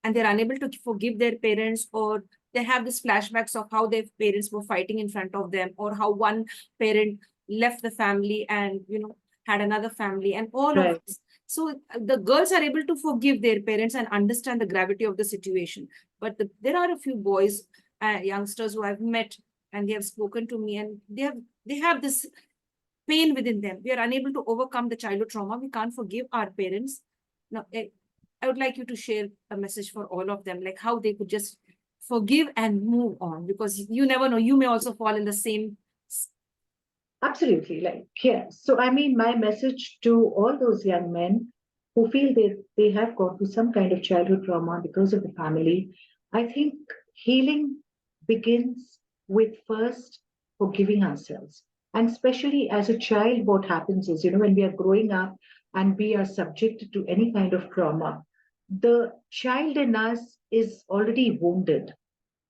and they're unable to forgive their parents, or they have these flashbacks of how their parents were fighting in front of them, or how one parent left the family and, had another family and all Right. of this. So the girls are able to forgive their parents and understand the gravity of the situation. But there are a few boys, youngsters who I've met, and they have spoken to me, and they have this pain within them. We are unable to overcome the childhood trauma. We can't forgive our parents. Now, I would like you to share a message for all of them, like how they could just forgive and move on, because you never know, you may also fall in the same. Absolutely. So I mean, my message to all those young men who feel they have gone through some kind of childhood trauma because of the family, I think healing begins with first forgiving ourselves. And especially as a child, what happens is, when we are growing up and we are subjected to any kind of trauma, the child in us is already wounded.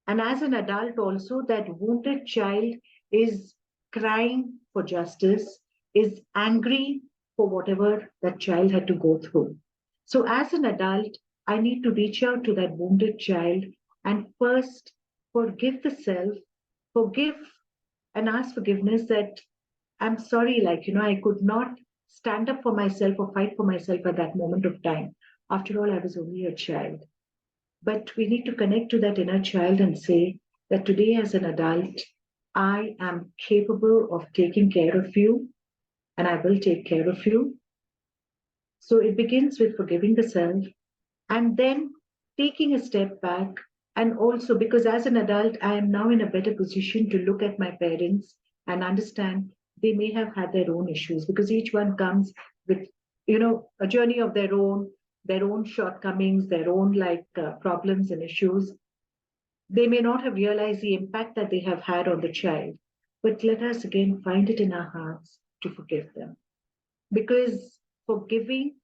And as an adult, also, that wounded child is crying for justice, is angry for whatever that child had to go through. So, as an adult, I need to reach out to that wounded child and first forgive the self, forgive and ask forgiveness that I'm sorry, I could not stand up for myself or fight for myself at that moment of time. After all, I was only a child. But we need to connect to that inner child and say that today, as an adult, I am capable of taking care of you and I will take care of you. So it begins with forgiving the self and then taking a step back. And also, because as an adult, I am now in a better position to look at my parents and understand they may have had their own issues, because each one comes with, a journey of their own shortcomings, their own problems and issues. They may not have realized the impact that they have had on the child, but let us again find it in our hearts to forgive them. Because forgiveness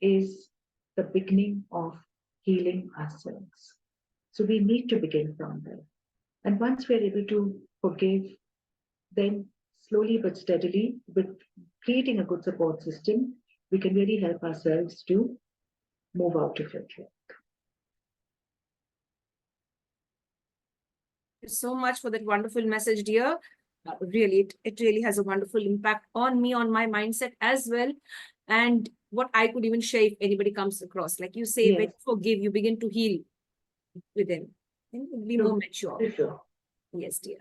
is the beginning of healing ourselves. So we need to begin from there. And once we're able to forgive, then slowly but steadily, with creating a good support system, we can really help ourselves to move out of it. Thank you so much for that wonderful message, dear. Really, it really has a wonderful impact on me, on my mindset as well. And what I could even share if anybody comes across, like you say, when you forgive, you begin to heal within and be more mature. Sure. Yes, dear.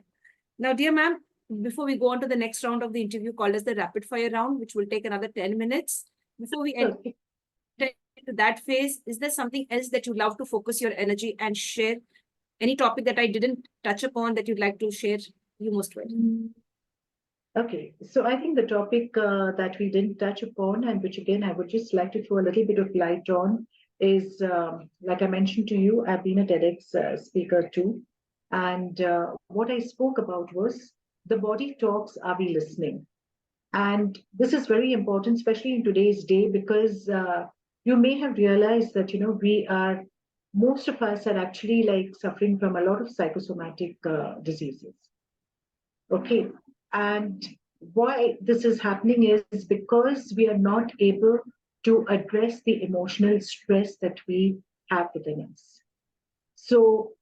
Now, dear ma'am, before we go on to the next round of the interview called as the rapid fire round, which will take another 10 minutes, before we enter into that phase, is there something else that you love to focus your energy and share? Any topic that I didn't touch upon that you'd like to share? You most welcome. Okay, so I think the topic that we didn't touch upon, and which again I would just like to throw a little bit of light on, is like I mentioned to you, I've been a TEDx speaker too. And what I spoke about was the body talks, are we listening? And this is very important, especially in today's day, because you may have realized that, most of us are actually suffering from a lot of psychosomatic diseases. Okay. And why this is happening is because we are not able to address the emotional stress that we have within us. So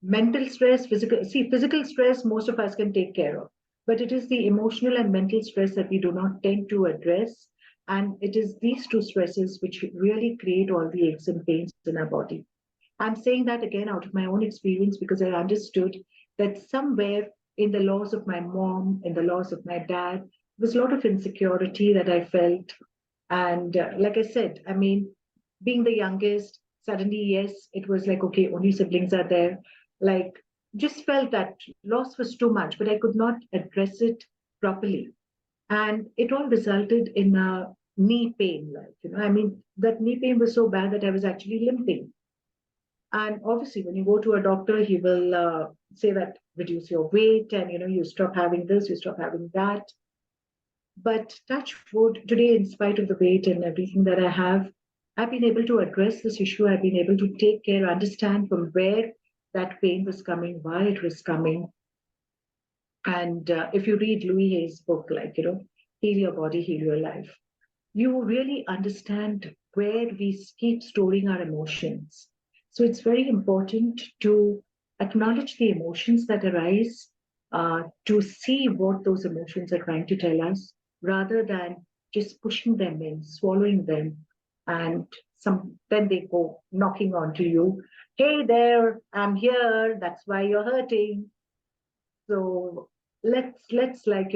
mental stress, physical stress, most of us can take care of, but it is the emotional and mental stress that we do not tend to address. And it is these two stresses which really create all the aches and pains in our body. I'm saying that again out of my own experience because I understood that somewhere in the loss of my mom, in the loss of my dad, there was a lot of insecurity that I felt. And like I said, I mean, being the youngest, suddenly, yes, it was like, okay, only siblings are there. Like, just felt that loss was too much, but I could not address it properly. And it all resulted in a knee pain. Like, I mean, that knee pain was so bad that I was actually limping. And obviously, when you go to a doctor, he will say that reduce your weight and, you stop having this, you stop having that. But touch wood, today, in spite of the weight and everything that I have, I've been able to address this issue. I've been able to take care, understand from where that pain was coming, why it was coming. And if you read Louis Hay's book, like, Heal Your Body, Heal Your Life, you really understand where we keep storing our emotions. So it's very important to acknowledge the emotions that arise, to see what those emotions are trying to tell us, rather than just pushing them in, swallowing them, and then they go knocking onto you. Hey there, I'm here. That's why you're hurting. So let's like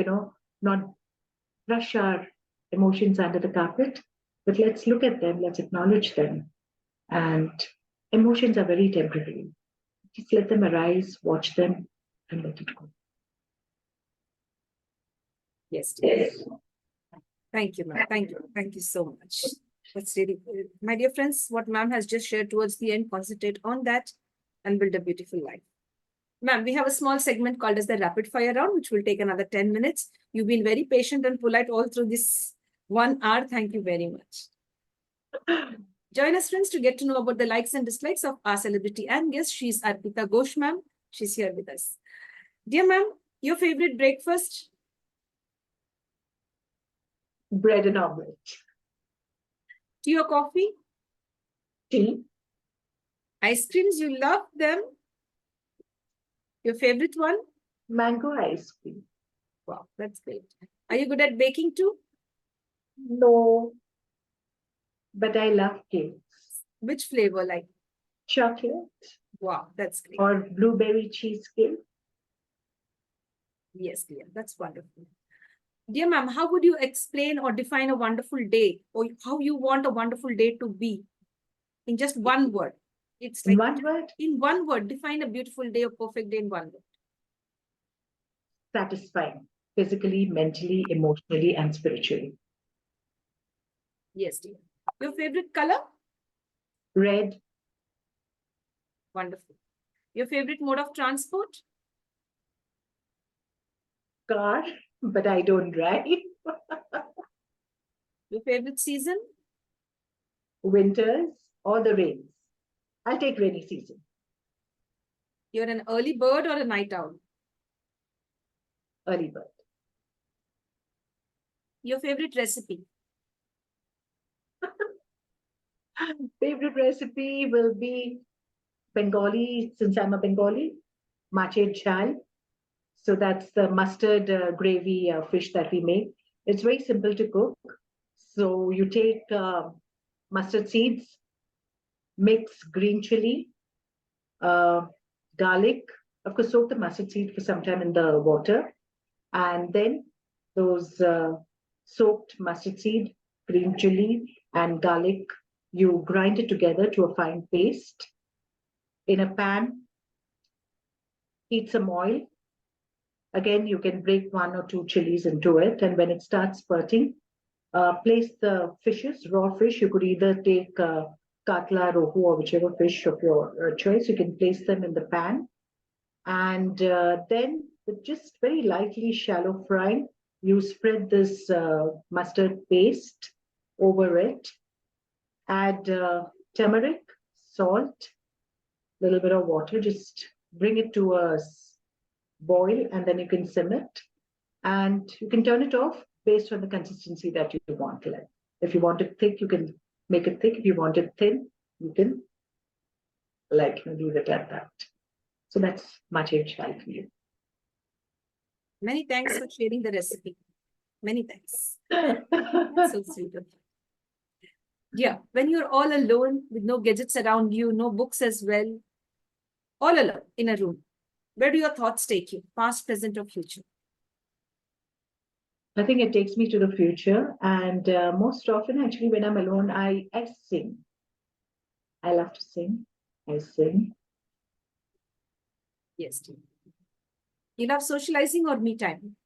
not brush our emotions under the carpet, but let's look at them, let's acknowledge them. And emotions are very temporary. Just let them arise, watch them, and let it go. Yes, yes. Thank you, ma'am. Thank you. Thank you so much. That's really good. My dear friends, what ma'am has just shared towards the end, concentrate on that and build a beautiful life. Ma'am, we have a small segment called as the rapid fire round, which will take another 10 minutes. You've been very patient and polite all through this 1 hour. Thank you very much. Join us, friends, to get to know about the likes and dislikes of our celebrity and guest. She's Arpita Ghosh, ma'am. She's here with us. Dear ma'am, your favorite breakfast? Bread and omelette. Tea or coffee? Tea. Ice creams, you love them? Your favorite one? Mango ice cream. Wow, that's great. Are you good at baking too? No, but I love cakes. Which flavor, like? Chocolate. Wow, that's great. Or blueberry cheesecake. Yes, dear, that's wonderful. Dear ma'am, how would you explain or define a wonderful day, or how you want a wonderful day to be? In just one word. It's like one word? In one word, define a beautiful day or perfect day in one word. Satisfying, physically, mentally, emotionally, and spiritually. Yes, dear. Your favorite color? Red. Wonderful. Your favorite mode of transport? Car, but I don't drive. Your favorite season? Winters or the rains. I'll take rainy season. You're an early bird or a night owl? Early bird. Your favorite recipe? Favorite recipe will be Bengali, since I'm a Bengali, mache jhal. So that's the mustard gravy fish that we make. It's very simple to cook. So you take mustard seeds, mix green chili, garlic. Of course, soak the mustard seed for some time in the water. And then those soaked mustard seed, green chili, and garlic, you grind it together to a fine paste. In a pan, heat some oil. Again, you can break 1 or 2 chilies into it. And when it starts spurting, place the fishes, raw fish. You could either take katla, rohu, or whichever fish of your choice. You can place them in the pan. And then with just very lightly shallow frying, you spread this mustard paste over it. Add turmeric, salt, a little bit of water. Just bring it to a boil, and then you can simmer it. And you can turn it off based on the consistency that you want. Like If you want it thick, you can make it thick. If you want it thin, you can leave it at that. So that's my change style for you. Many thanks for sharing the recipe. Many thanks. That's so sweet of you. Yeah, when you're all alone with no gadgets around you, no books as well, all alone in a room, where do your thoughts take you? Past, present, or future? I think it takes me to the future, and most often, actually, when I'm alone, I sing. I love to sing. I sing. Yes, dear. You love socializing or me time?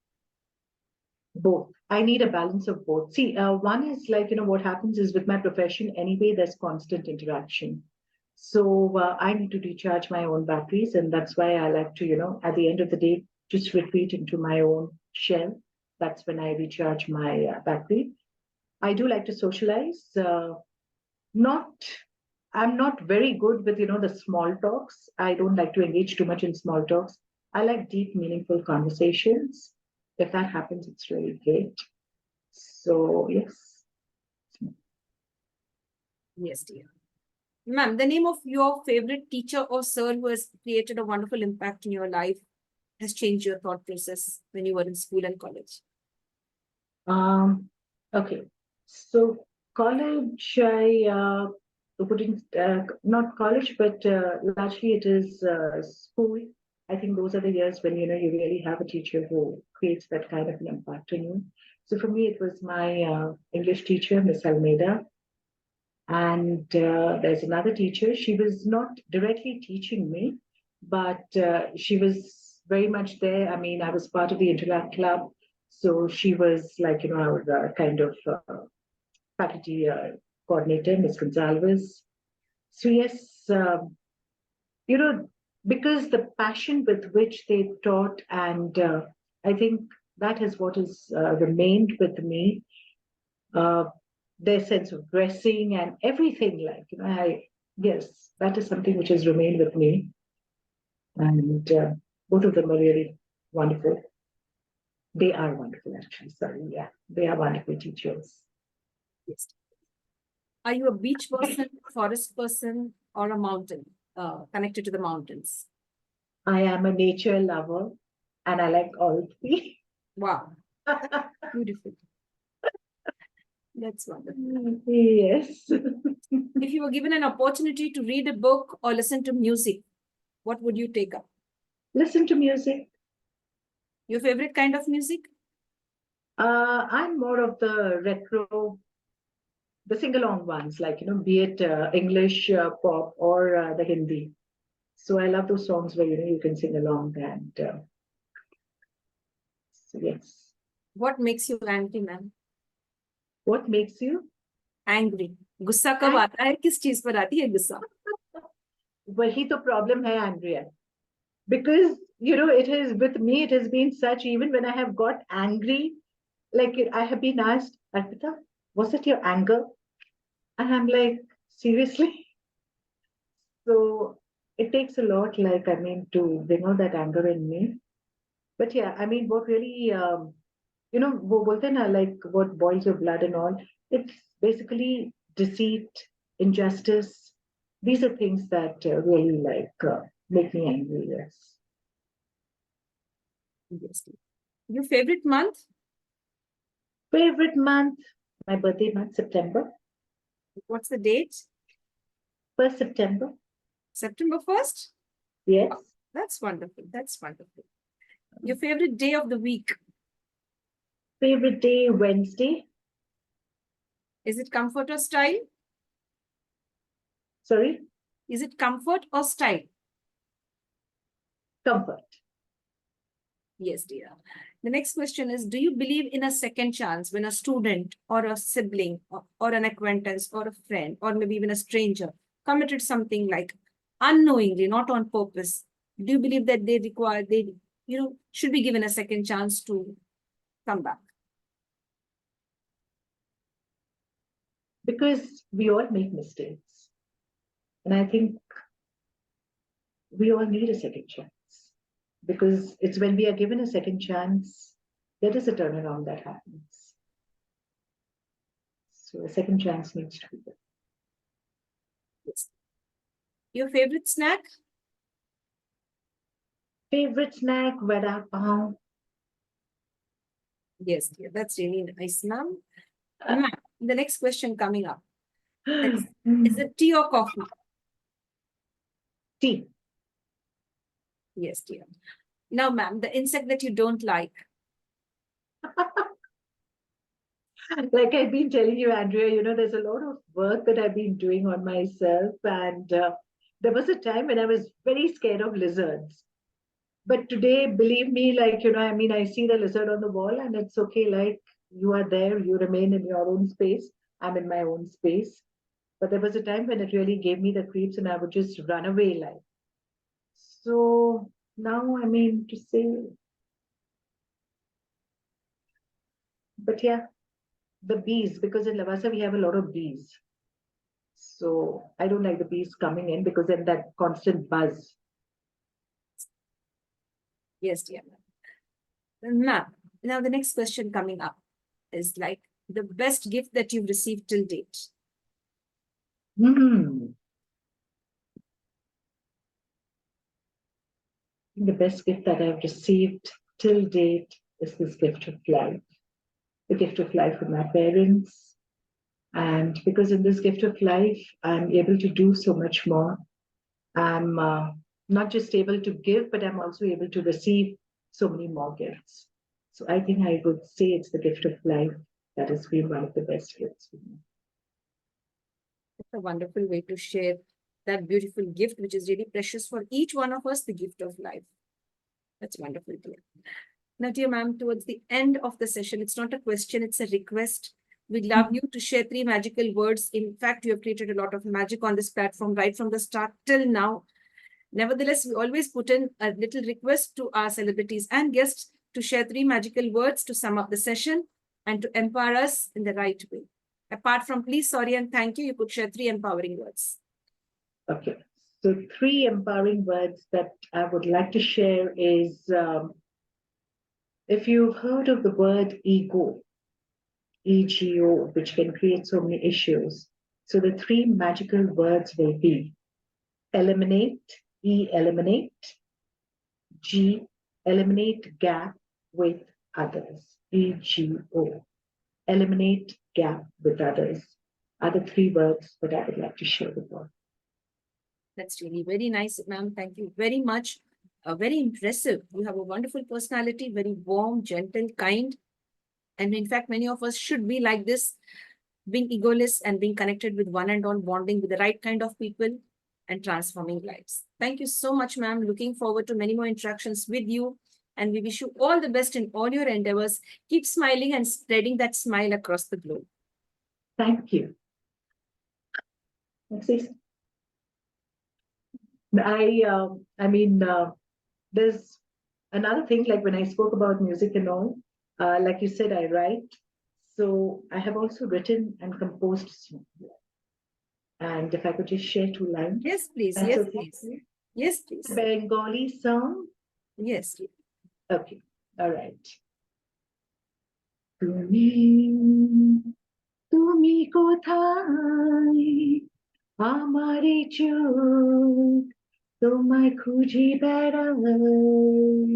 Both. I need a balance of both. See, one is what happens is with my profession anyway, there's constant interaction. So I need to recharge my own batteries, and that's why I like to, at the end of the day, just retreat into my own shell. That's when I recharge my battery. I do like to socialize. Not, I'm not very good with the small talks. I don't like to engage too much in small talks. I like deep, meaningful conversations. If that happens, it's really great. So yes. Yes, dear. Ma'am, the name of your favorite teacher or sir who has created a wonderful impact in your life, has changed your thought process when you were in school and college? Okay. So college, I wouldn't, not college, but largely it is school. I think those are the years when you really have a teacher who creates that kind of an impact on you. So for me, it was my English teacher, Miss Almeida. And there's another teacher. She was not directly teaching me, but she was very much there. I mean, I was part of the Interact Club. So she was our kind of faculty coordinator, Ms. Gonzalez. So yes, because the passion with which they taught, and I think that is what has remained with me. Their sense of dressing and everything, yes, that is something which has remained with me. And both of them are really wonderful. They are wonderful, actually. Sorry, yeah, they are wonderful teachers. Yes. Are you a beach person, forest person, or a mountain, connected to the mountains? I am a nature lover, and I like all three. Wow, beautiful. That's wonderful. Yes. If you were given an opportunity to read a book or listen to music, what would you take up? Listen to music. Your favorite kind of music? I'm more of the retro, the sing-along ones, be it English pop or the Hindi. So I love those songs where you can sing along, and so yes. What makes you angry, ma'am? What makes you Angry. गुस्सा कब आता है? किस चीज पर आती है गुस्सा? वही तो problem है, Andrea. Because it is with me, it has been such, even when I have got angry, I have been asked, Arpita, was it your anger? And I'm like, seriously? So it takes a lot, to bring out that anger in me. But yeah, I mean, what really, वो बोलते हैं ना, what boils your blood and all, it's basically deceit, injustice. These are things that really make me angry, yes. Yes. Your favorite month? Favorite month? My birthday month, September. What's the date? 1st September. September 1st? Yes. Oh, that's wonderful. That's wonderful. Your favorite day of the week? Favorite day, Wednesday. Is it comfort or style? Sorry? Is it comfort or style? Comfort. Yes, dear. The next question is, do you believe in a second chance when a student or a sibling or an acquaintance or a friend or maybe even a stranger committed something like unknowingly, not on purpose? Do you believe that they should be given a second chance to come back? Because we all make mistakes. And I think we all need a second chance. Because it's when we are given a second chance, there is a turnaround that happens. So a second chance needs to be there. Yes. Your favorite snack? Favorite snack, vada pav. Yes, dear. That's really nice, ma'am. Ma'am, the next question coming up. Is it tea or coffee? Tea. Yes, dear. Now, ma'am, the insect that you don't like. Like I've been telling you, Andrea, there's a lot of work that I've been doing on myself. And there was a time when I was very scared of lizards. But today, believe me, I see the lizard on the wall and it's okay. Like you are there, you remain in your own space. I'm in my own space. But there was a time when it really gave me the creeps and I would just run away like. So now, to say, but yeah, the bees, because in Lavasa we have a lot of bees. So I don't like the bees coming in because then that constant buzz. Yes, dear. Ma'am, now the next question coming up is like the best gift that you've received till date. The best gift that I've received till date is this gift of life. The gift of life from my parents. And because in this gift of life, I'm able to do so much more. I'm not just able to give, but I'm also able to receive so many more gifts. So I think I would say it's the gift of life that has been one of the best gifts for me. It's a wonderful way to share that beautiful gift, which is really precious for each one of us, the gift of life. That's wonderful, dear. Now, dear ma'am, towards the end of the session, it's not a question, it's a request. We'd love you to share 3 magical words. In fact, you have created a lot of magic on this platform right from the start till now. Nevertheless, we always put in a little request to our celebrities and guests to share 3 magical words to sum up the session and to empower us in the right way. Apart from please, sorry, and thank you, you could share 3 empowering words. Okay. So 3 empowering words that I would like to share is, if you've heard of the word ego, EGO, which can create so many issues. So the 3 magical words will be eliminate, E, eliminate, G, eliminate gap with others, EGO, eliminate gap with others, are the 3 words that I would like to share with you. That's really very nice, ma'am. Thank you very much. Very impressive. You have a wonderful personality, very warm, gentle, kind. And in fact, many of us should be like this, being egoless and being connected with one and all, bonding with the right kind of people and transforming lives. Thank you so much, ma'am. Looking forward to many more interactions with you. And we wish you all the best in all your endeavors. Keep smiling and spreading that smile across the globe. Thank you. There's another thing, like when I spoke about music and all, like you said, I write. So I have also written and composed songs. And if I could just share 2 lines. Yes, please. That's Yes, okay. please. Yes, please. Bengali song. Yes. Okay. All right. তুমি কোথায় আমারে চোখ তোমায় খুঁজে বেড়াই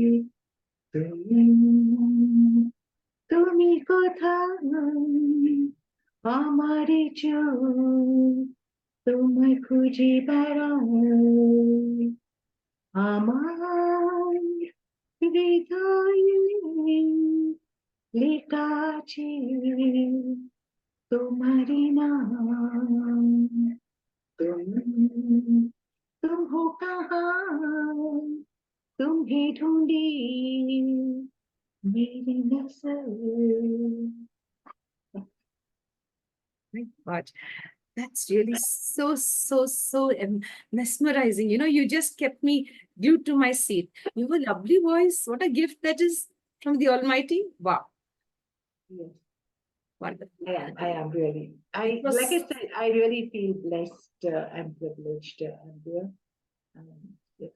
তুমি কোথায় আমারে চোখ তোমায় খুঁজে বেড়াই আমার হৃদয়ে লেখা আছে तुम्हारी नाम तुम हो कहाँ तुम्हें ढूंढी मेरी नजर. My God, that's really so mesmerizing. You just kept me glued to my seat. You have a lovely voice. What a gift that is from the Almighty. Wow. Yes. Wonderful. I am really. Like I said, I really feel blessed and privileged. Yes.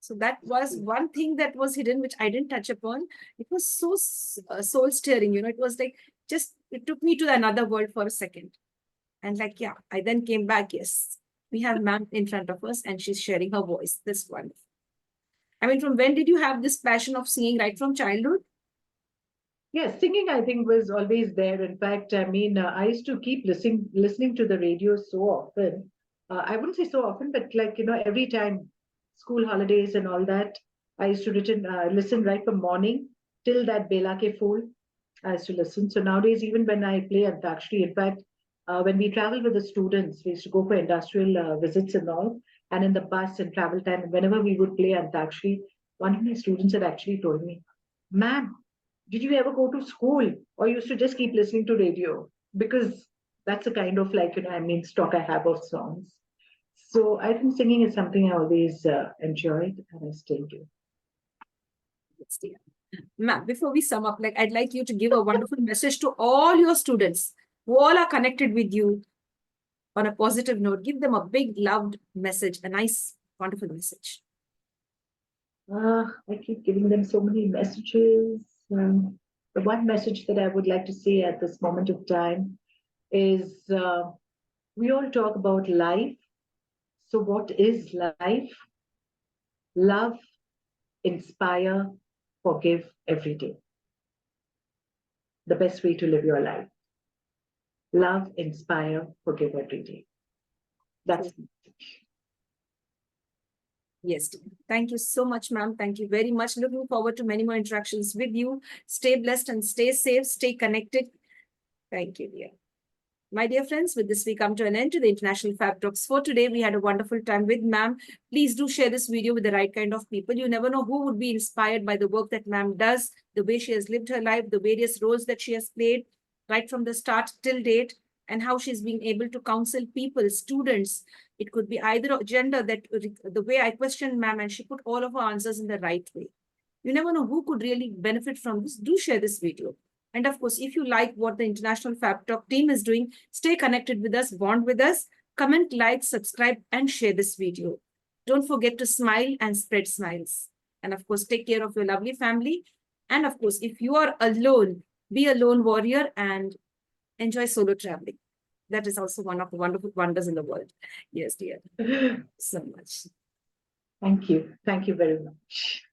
So that was one thing that was hidden, which I didn't touch upon. It was so soul stirring, it was like it took me to another world for a second. And like, yeah, I then came back. Yes, we have ma'am in front of us and she's sharing her voice. This one. I mean, from when did you have this passion of singing? Right from childhood? Yes, singing I think was always there. In fact, I mean, I used to keep listening to the radio so often. I wouldn't say so often, but like every time school holidays and all that, I used to listen right from morning till that Bela Ke Fool. I used to listen. So nowadays, even when I play Antakshari, in fact, when we travel with the students, we used to go for industrial visits and all, and in the bus and travel time, whenever we would play Antakshari, one of my students had actually told me, "Ma'am, did you ever go to school or used to just keep listening to radio?" Because that's the kind of stock I have of songs. So I think singing is something I always enjoyed and I still do. Yes, dear. Ma'am, before we sum up, like I'd like you to give a wonderful message to all your students who all are connected with you on a positive note. Give them a big, loved message, a nice, wonderful message. I keep giving them so many messages. The one message that I would like to say at this moment of time is we all talk about life. So, what is life? Love, inspire, forgive every day. The best way to live your life. Love, inspire, forgive every day. That's the message. Yes, dear. Thank you so much, ma'am. Thank you very much. Looking forward to many more interactions with you. Stay blessed and stay safe. Stay connected. Thank you, dear. My dear friends, with this we come to an end to the International Fabtalks for today. We had a wonderful time with ma'am. Please do share this video with the right kind of people. You never know who would be inspired by the work that ma'am does, the way she has lived her life, the various roles that she has played right from the start till date, and how she's been able to counsel people, students. It could be either gender, that the way I questioned ma'am, and she put all of her answers in the right way. You never know who could really benefit from this. Do share this video. And of course, if you like what the International Fab Talk team is doing, stay connected with us, bond with us, comment, like, subscribe, and share this video. Don't forget to smile and spread smiles. And of course, take care of your lovely family. And of course, if you are alone, be a lone warrior and enjoy solo traveling. That is also one of the wonderful wonders in the world. Yes, dear. So much. Thank you. Thank you very much.